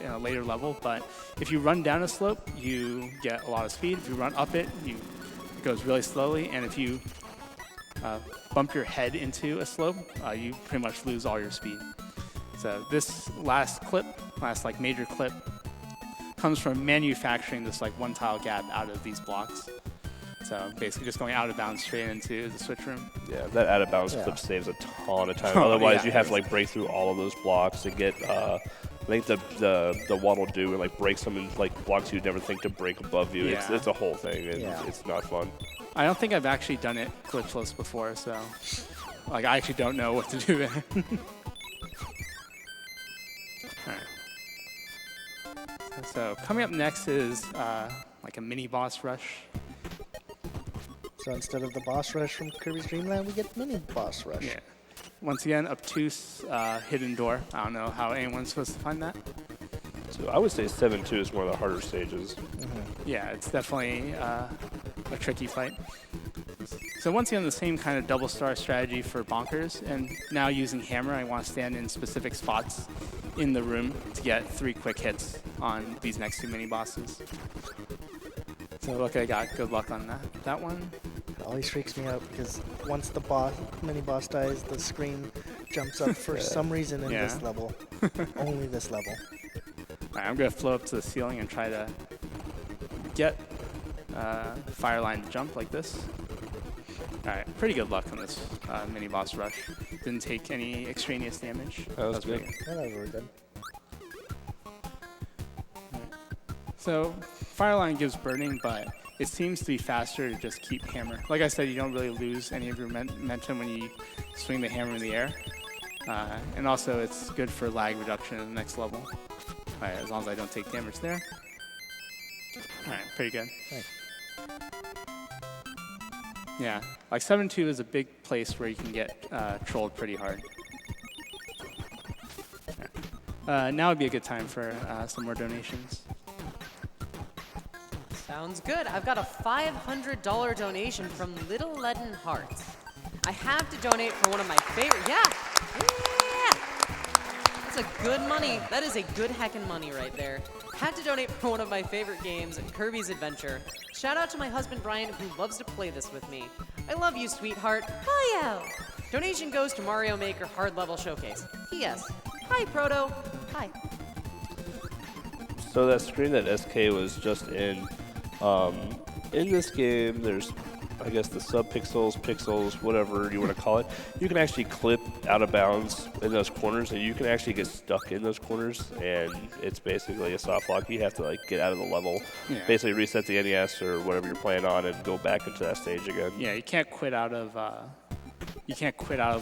Speaker 2: in a later level, but if you run down a slope, you get a lot of speed. If you run up it, it goes really slowly, and if you bump your head into a slope, you pretty much lose all your speed. So this last like major clip, comes from manufacturing this like one tile gap out of these blocks. So basically just going out of bounds straight into the switch room.
Speaker 3: Yeah, that out of bounds clip saves a ton of time. Otherwise, you have to like break through all of those blocks and get. I think the waddle do and like break some in like blocks you'd never think to break above you.
Speaker 2: Yeah.
Speaker 3: It's a whole thing, and it's not fun.
Speaker 2: I don't think I've actually done it glitchless before, so like I actually don't know what to do there. Alright. So coming up next is like a mini boss rush.
Speaker 4: So instead of the boss rush from Kirby's Dream Land, we get mini boss rush.
Speaker 2: Yeah. Once again, obtuse hidden door. I don't know how anyone's supposed to find that.
Speaker 3: So I would say 7-2 is one of the harder stages.
Speaker 2: Yeah, it's definitely a tricky fight. So once again, the same kind of double star strategy for Bonkers, and now using hammer, I want to stand in specific spots in the room to get 3 quick hits on these next 2 mini bosses. So look, I got good luck on that one.
Speaker 4: It always freaks me out because once the mini boss dies, the screen jumps up for some reason in this level. Only this level.
Speaker 2: All right, I'm gonna float up to the ceiling and try to get Fireline to jump like this. All right, pretty good luck on this mini boss rush. Didn't take any extraneous damage.
Speaker 3: That was good.
Speaker 4: Yeah, that was really good.
Speaker 2: So Fireline gives burning, but it seems to be faster to just keep hammer. Like I said, you don't really lose any of your momentum when you swing the hammer in the air. And also, it's good for lag reduction in the next level. All right, as long as I don't take damage there. All right, pretty good.
Speaker 4: Nice.
Speaker 2: Yeah, like 7-2 is a big place where you can get trolled pretty hard. Now would be a good time for some more donations.
Speaker 1: Sounds good. I've got a $500 donation from Little Leaden Hearts. I have to donate for one of my favorite. Yeah. That's a good money. That is a good heckin' money right there. Had to donate for one of my favorite games, Kirby's Adventure. Shout out to my husband Brian, who loves to play this with me. I love you, sweetheart. Bye-o. Donation goes to Mario Maker Hard Level Showcase. P.S. Hi, Proto. Hi.
Speaker 3: So that screen that SK was just in this game, there's, I guess, the sub-pixels, pixels, whatever you want to call it. You can actually clip out of bounds in those corners, and you can actually get stuck in those corners, and it's basically a soft lock. You have to like get out of the level, basically reset the NES or whatever you're playing on, and go back into that stage again.
Speaker 2: Yeah, you can't quit out of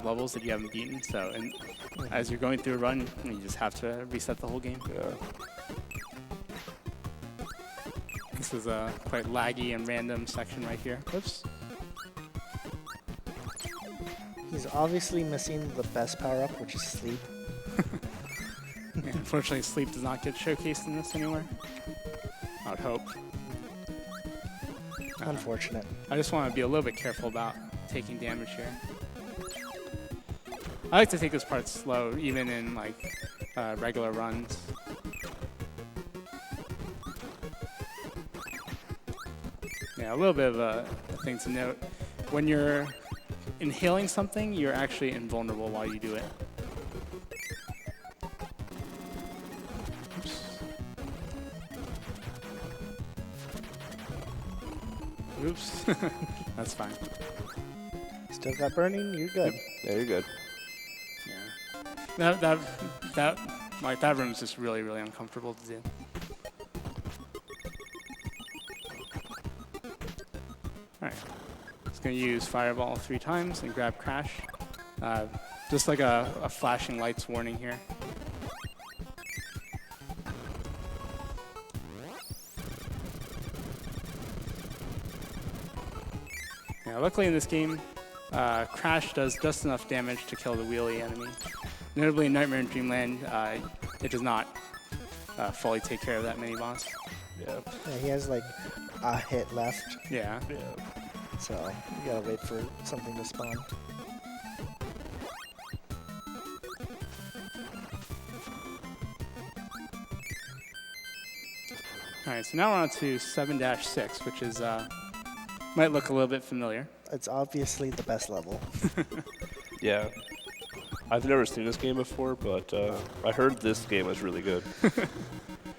Speaker 2: levels that you haven't beaten. So, as you're going through a run, you just have to reset the whole game.
Speaker 3: Yeah.
Speaker 2: This is a quite laggy and random section right here. Whoops.
Speaker 4: He's obviously missing the best power-up, which is sleep.
Speaker 2: Yeah, unfortunately, sleep does not get showcased in this anywhere. I would hope.
Speaker 4: Unfortunate.
Speaker 2: I just want to be a little bit careful about taking damage here. I like to take this part slow, even in like regular runs. Yeah, a little bit of a thing to note. when you're inhaling something, you're actually invulnerable while you do it. Oops. That's fine.
Speaker 4: Still got burning, you're good.
Speaker 3: Yeah, you're good.
Speaker 2: Yeah. That room is just really, really uncomfortable to do. All right. Just gonna use Fireball 3 times and grab Crash. Just like a flashing lights warning here. Yeah, luckily in this game, Crash does just enough damage to kill the wheelie enemy. Notably in Nightmare in Dreamland, it does not fully take care of that mini-boss.
Speaker 3: Yeah.
Speaker 4: Yeah, he has like a hit left,
Speaker 2: Yeah.
Speaker 3: Yeah.
Speaker 4: so you gotta wait for something to spawn.
Speaker 2: Alright, so now we're on to 7-6, which is, might look a little bit familiar.
Speaker 4: It's obviously the best level.
Speaker 3: Yeah. I've never seen this game before, but I heard this game was really good.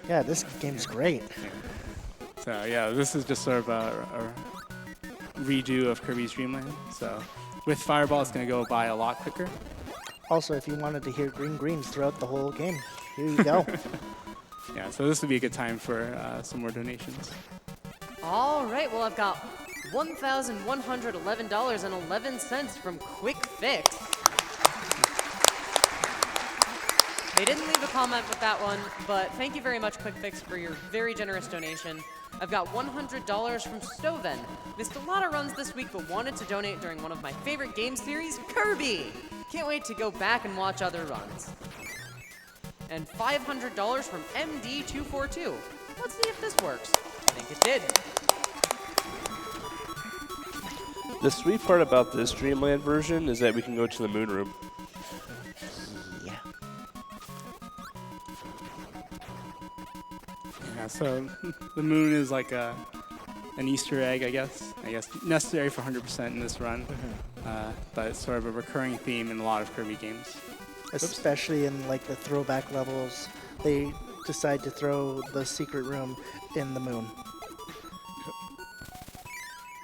Speaker 4: Yeah, this game's great.
Speaker 2: So yeah, this is just sort of a redo of Kirby's Dream Land. So with Fireball, it's going to go by a lot quicker.
Speaker 4: Also, if you wanted to hear green greens throughout the whole game, here you go.
Speaker 2: Yeah, so this would be a good time for some more donations.
Speaker 1: All right, well, I've got $1,111.11 from Quick Fix. They didn't leave a comment with that one, but thank you very much, Quick Fix, for your very generous donation. I've got $100 from Stoven. Missed a lot of runs this week, but wanted to donate during one of my favorite game series, Kirby. Can't wait to go back and watch other runs. And $500 from MD242. Let's see if this works. I think it did.
Speaker 3: The sweet part about this Dreamland version is that we can go to the moon room.
Speaker 4: Yeah.
Speaker 2: Yeah, so the moon is like an Easter egg, I guess. Necessary for 100% in this run, but it's sort of a recurring theme in a lot of Kirby games.
Speaker 4: Especially in like the throwback levels, they decide to throw the secret room in the moon.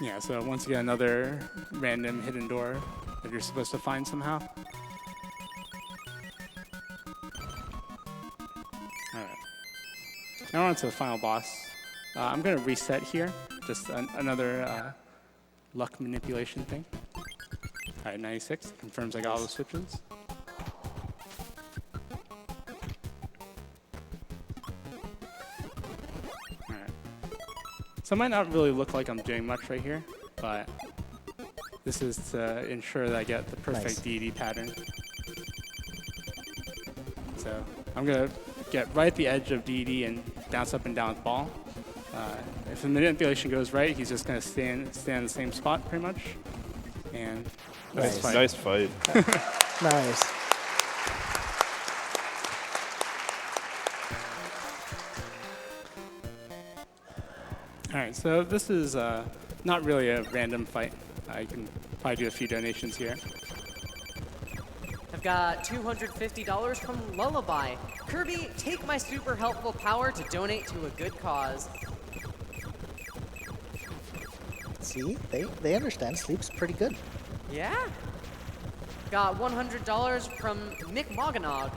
Speaker 2: Yeah, so once again, another random hidden door that you're supposed to find somehow. Alright. Now we're on to the final boss. I'm going to reset here. Just another luck manipulation thing. Alright, 96. Confirms I got all the switches. So it might not really look like I'm doing much right here, but this is to ensure that I get the perfect DD pattern. So I'm going to get right at the edge of DD and bounce up and down with the ball. If the manipulation goes right, he's just going to stand in the same spot pretty much. And
Speaker 3: Nice fight.
Speaker 4: Nice.
Speaker 2: All right, so this is not really a random fight. I can probably do a few donations here.
Speaker 1: I've got $250 from Lullaby. Kirby, take my super helpful power to donate to a good cause.
Speaker 4: See, they understand. Sleep's pretty good.
Speaker 1: Yeah. Got $100 from Mick Moganog.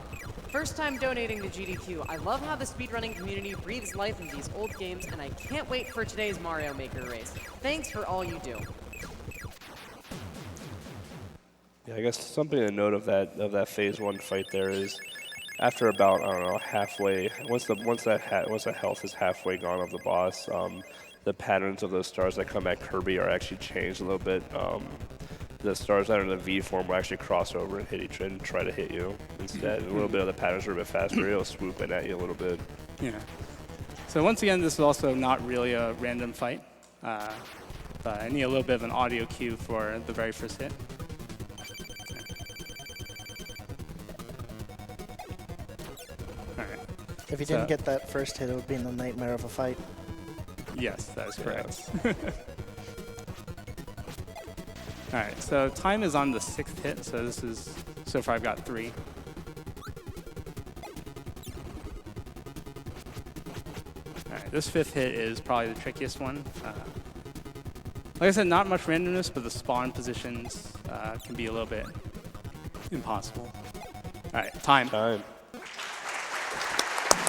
Speaker 1: First time donating to GDQ. I love how the speedrunning community breathes life in these old games, and I can't wait for today's Mario Maker race. Thanks for all you do.
Speaker 3: Yeah, I guess something to note of that phase 1 fight there is after about, I don't know, halfway, once that health is halfway gone of the boss, the patterns of those stars that come at Kirby are actually changed a little bit. The stars that are in the V form will actually cross over and hit each and try to hit you instead. A little bit of the patterns are a bit faster. It'll swoop in at you a little bit.
Speaker 2: Yeah. So once again, this is also not really a random fight. But I need a little bit of an audio cue for the very first hit. All right.
Speaker 4: If you didn't get that first hit, it would be a nightmare of a fight.
Speaker 2: Yes, that is correct. All right, so time is on the 6th hit, so this is, so far I've got 3. All right, this 5th hit is probably the trickiest one. Like I said, not much randomness, but the spawn positions can be a little bit impossible. All right, time.
Speaker 3: Time.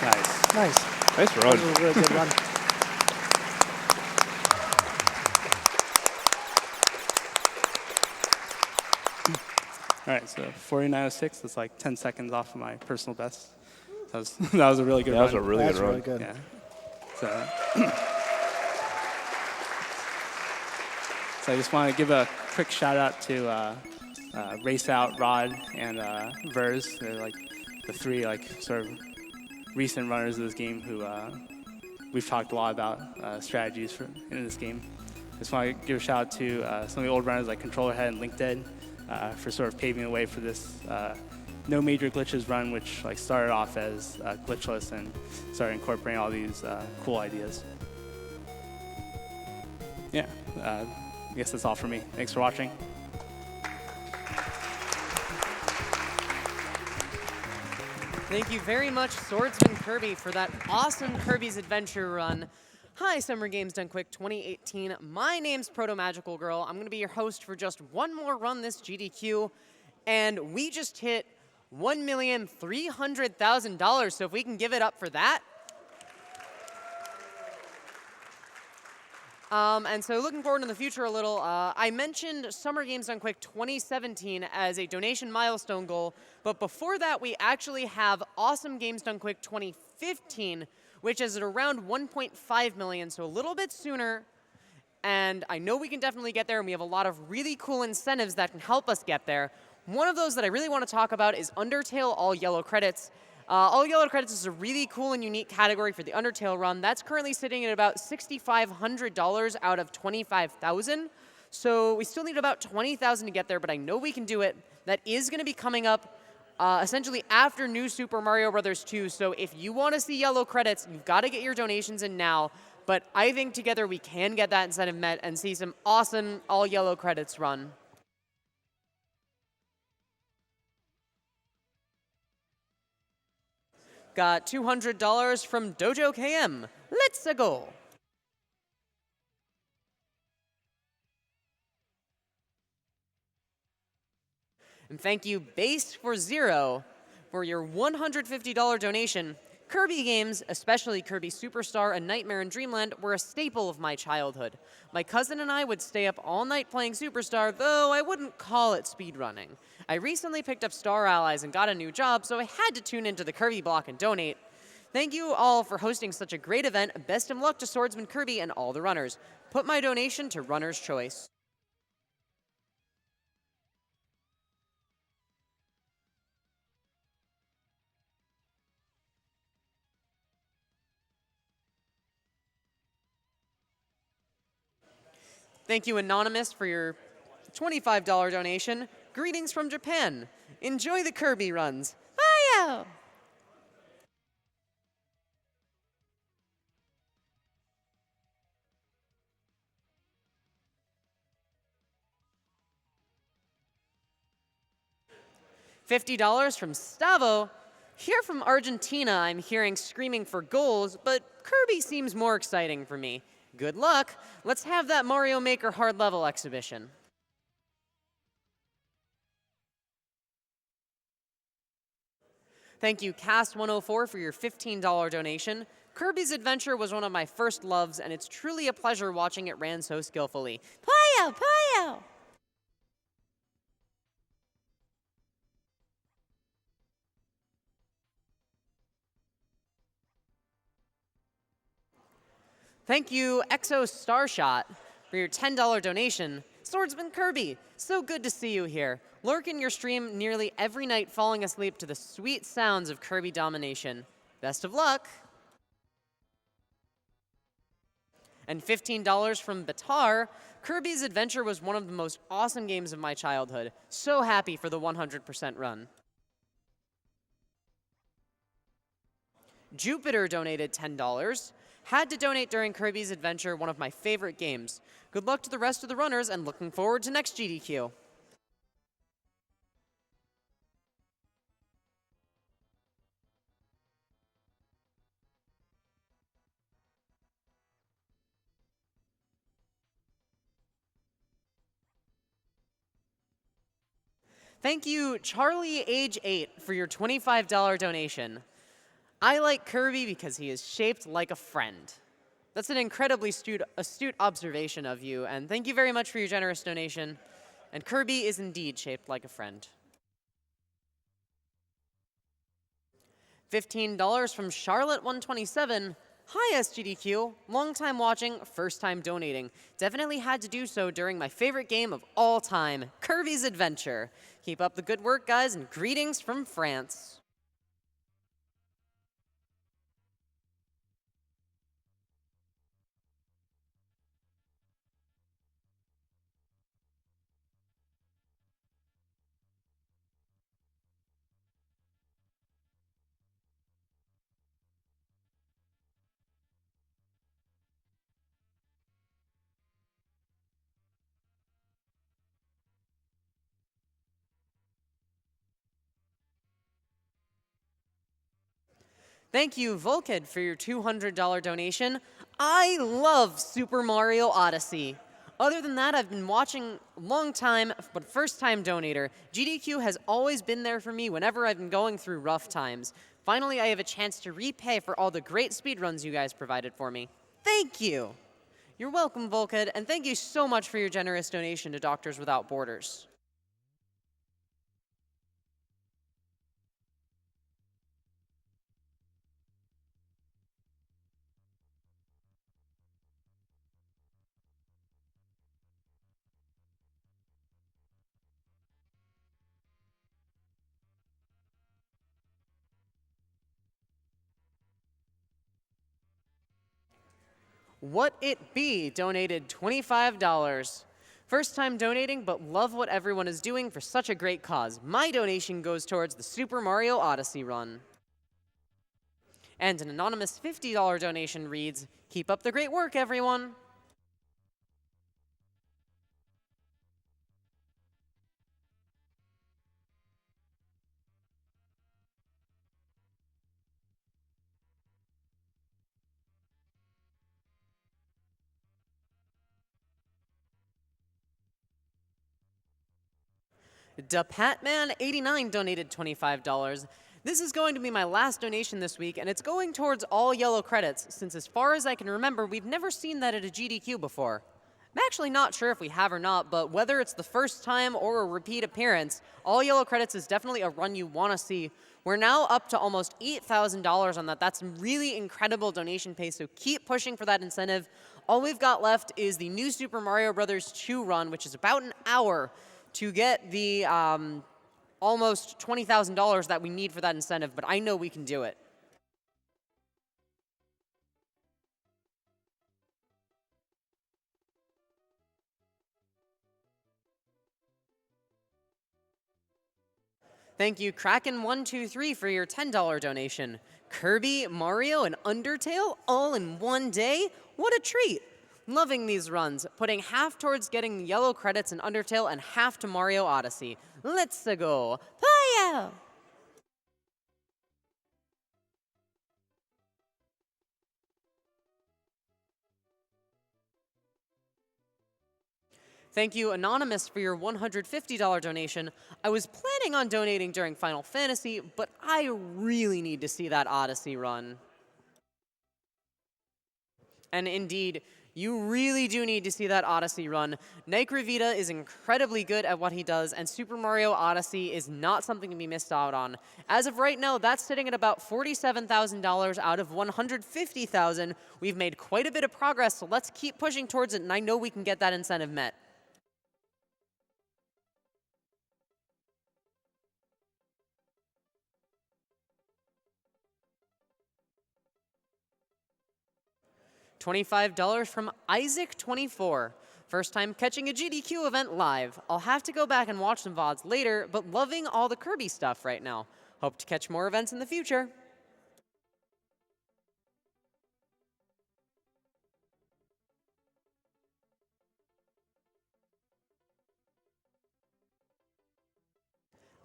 Speaker 2: Nice.
Speaker 4: Nice.
Speaker 3: Nice run.
Speaker 4: That was a really good run.
Speaker 2: All right, so 49.06, that's like 10 seconds off of my personal best. That was a really good run.
Speaker 3: That was a really
Speaker 4: That's
Speaker 3: good run.
Speaker 4: really good.
Speaker 2: Yeah. So, so I just want to give a quick shout out to Race Out, Rod, and Verz. They're like the 3 like sort of recent runners of this game who we've talked a lot about strategies in this game. Just want to give a shout out to some of the old runners like Controller Head and Link Dead for sort of paving the way for this no major glitches run, which like started off as glitchless and started incorporating all these cool ideas. Yeah, I guess that's all for me. Thanks for watching.
Speaker 1: Thank you very much, Swordsman Kirby, for that awesome Kirby's Adventure run. Hi, Summer Games Done Quick 2018. My name's Proto Magical Girl. I'm going to be your host for just one more run this GDQ, and we just hit $1,300,000. So if we can give it up for that. And so looking forward in the future a little, I mentioned Summer Games Done Quick 2017 as a donation milestone goal, but before that we actually have Awesome Games Done Quick 2015, which is at around 1.5 million, so a little bit sooner. And I know we can definitely get there, and we have a lot of really cool incentives that can help us get there. One of those that I really want to talk about is Undertale All Yellow Credits. All Yellow Credits is a really cool and unique category for the Undertale run. That's currently sitting at about $6,500 out of $25,000. So we still need about $20,000 to get there, but I know we can do it. That is going to be coming up essentially after New Super Mario Bros. 2. So if you want to see yellow credits, you've got to get your donations in now. But I think together we can get that incentive met and see some awesome All Yellow Credits run. Got $200 from Dojo KM. Let's go. And thank you, Base for Zero, for your $150 donation. Kirby games, especially Kirby Superstar and Nightmare in Dreamland, were a staple of my childhood. My cousin and I would stay up all night playing Superstar, though I wouldn't call it speedrunning. I recently picked up Star Allies and got a new job, so I had to tune into the Kirby block and donate. Thank you all for hosting such a great event. Best of luck to Swordsman Kirby and all the runners. Put my donation to Runner's Choice. Thank you, Anonymous, for your $25 donation. Greetings from Japan. Enjoy the Kirby runs. Bye! $50 from Stavo. Here from Argentina, I'm hearing screaming for goals, but Kirby seems more exciting for me. Good luck. Let's have that Mario Maker hard level exhibition. Thank you, Cast104, for your $15 donation. Kirby's Adventure was one of my first loves, and it's truly a pleasure watching it ran so skillfully. Playa! Playa! Thank you, Exo Starshot, for your $10 donation. Swordsman Kirby, so good to see you here. Lurk in your stream nearly every night, falling asleep to the sweet sounds of Kirby domination. Best of luck. And $15 from Batar. Kirby's Adventure was one of the most awesome games of my childhood. So happy for the 100% run. Jupiter donated $10. Had to donate during Kirby's Adventure, one of my favorite games. Good luck to the rest of the runners and looking forward to next GDQ. Thank you, Charlie, age 8, for your $25 donation. I like Kirby because he is shaped like a friend. That's an incredibly astute observation of you, and thank you very much for your generous donation. And Kirby is indeed shaped like a friend. $15 from Charlotte127. Hi, SGDQ. Long time watching, first time donating. Definitely had to do so during my favorite game of all time, Kirby's Adventure. Keep up the good work, guys, and greetings from France. Thank you, Volkid, for your $200 donation. I love Super Mario Odyssey. Other than that, I've been watching a long time, but first-time donator. GDQ has always been there for me whenever I've been going through rough times. Finally, I have a chance to repay for all the great speedruns you guys provided for me. Thank you! You're welcome, Volkid, and thank you so much for your generous donation to Doctors Without Borders. What It Be donated $25. First time donating, but love what everyone is doing for such a great cause. My donation goes towards the Super Mario Odyssey run. And an anonymous $50 donation reads, keep up the great work, everyone. DePatman89 donated $25. This is going to be my last donation this week, and it's going towards all yellow credits, since as far as I can remember, we've never seen that at a GDQ before. I'm actually not sure if we have or not, but whether it's the first time or a repeat appearance, all yellow credits is definitely a run you want to see. We're now up to almost $8,000 on that. That's really incredible donation pace, so keep pushing for that incentive. All we've got left is the new Super Mario Bros. 2 run, which is about an hour, to get the almost $20,000 that we need for that incentive, but I know we can do it. Thank you, Kraken123, for your $10 donation. Kirby, Mario, and Undertale all in one day? What a treat! Loving these runs, putting half towards getting yellow credits in Undertale and half to Mario Odyssey. Let's go! Playa! Thank you, Anonymous, for your $150 donation. I was planning on donating during Final Fantasy, but I really need to see that Odyssey run. And indeed, you really do need to see that Odyssey run. Nycravita is incredibly good at what he does, and Super Mario Odyssey is not something to be missed out on. As of right now, that's sitting at about $47,000 out of $150,000. We've made quite a bit of progress, so let's keep pushing towards it, and I know we can get that incentive met. $25 from Isaac24. First time catching a GDQ event live. I'll have to go back and watch some VODs later, but loving all the Kirby stuff right now. Hope to catch more events in the future.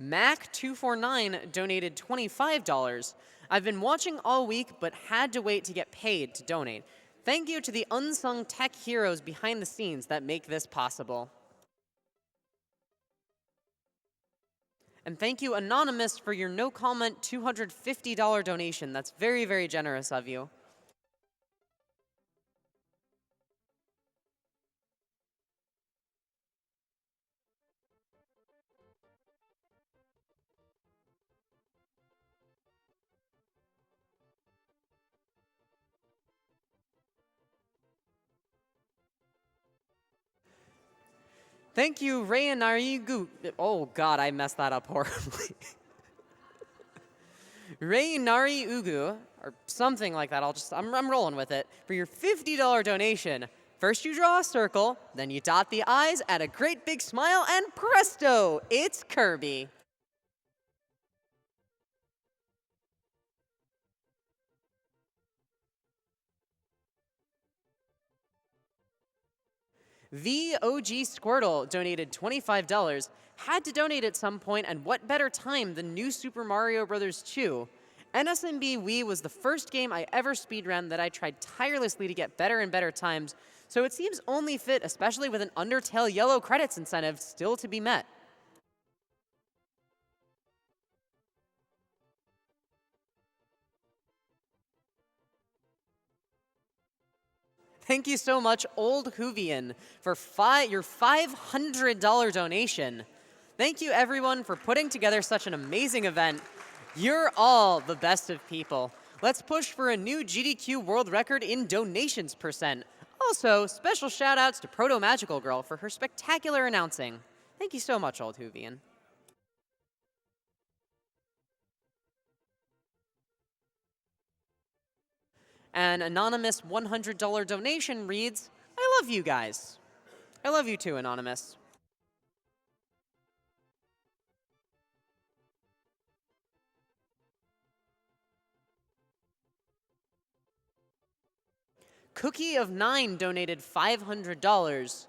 Speaker 1: Mac249 donated $25. I've been watching all week, but had to wait to get paid to donate. Thank you to the unsung tech heroes behind the scenes that make this possible. And thank you, Anonymous, for your no-comment $250 donation. That's very, very generous of you. Thank you, Reinarigu. Oh God, I messed that up horribly. Reinari Ugu, or something like that. I'm rolling with it, for your $50 donation. First you draw a circle, then you dot the I's, add a great big smile, and presto, it's Kirby. The OG Squirtle donated $25. Had to donate at some point, and what better time than New Super Mario Bros. 2? NSMB Wii was the first game I ever speedran that I tried tirelessly to get better and better times, so it seems only fit, especially with an Undertale Yellow credits incentive still to be met. Thank you so much, Old Hoovian, for your $500 donation. Thank you, everyone, for putting together such an amazing event. You're all the best of people. Let's push for a new GDQ world record in donations percent. Also, special shout-outs to Proto Magical Girl for her spectacular announcing. Thank you so much, Old Hoovian. An anonymous $100 donation reads, I love you guys. I love you too, Anonymous. Cookie of 9 donated $500.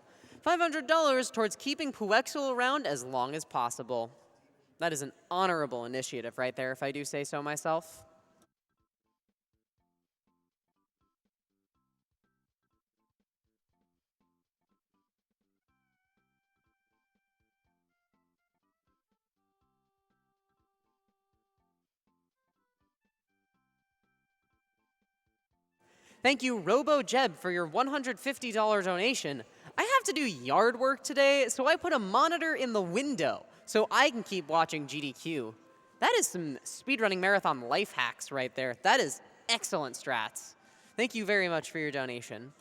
Speaker 1: $500 towards keeping Puexel around as long as possible. That is an honorable initiative right there, if I do say so myself. Thank you, RoboJeb, for your $150 donation. I have to do yard work today, so I put a monitor in the window so I can keep watching GDQ. That is some speedrunning marathon life hacks right there. That is excellent strats. Thank you very much for your donation.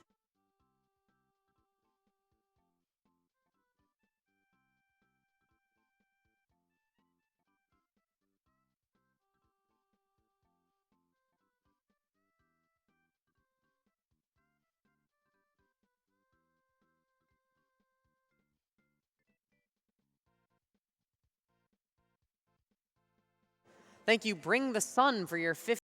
Speaker 1: Thank you, Bring the Sun, for your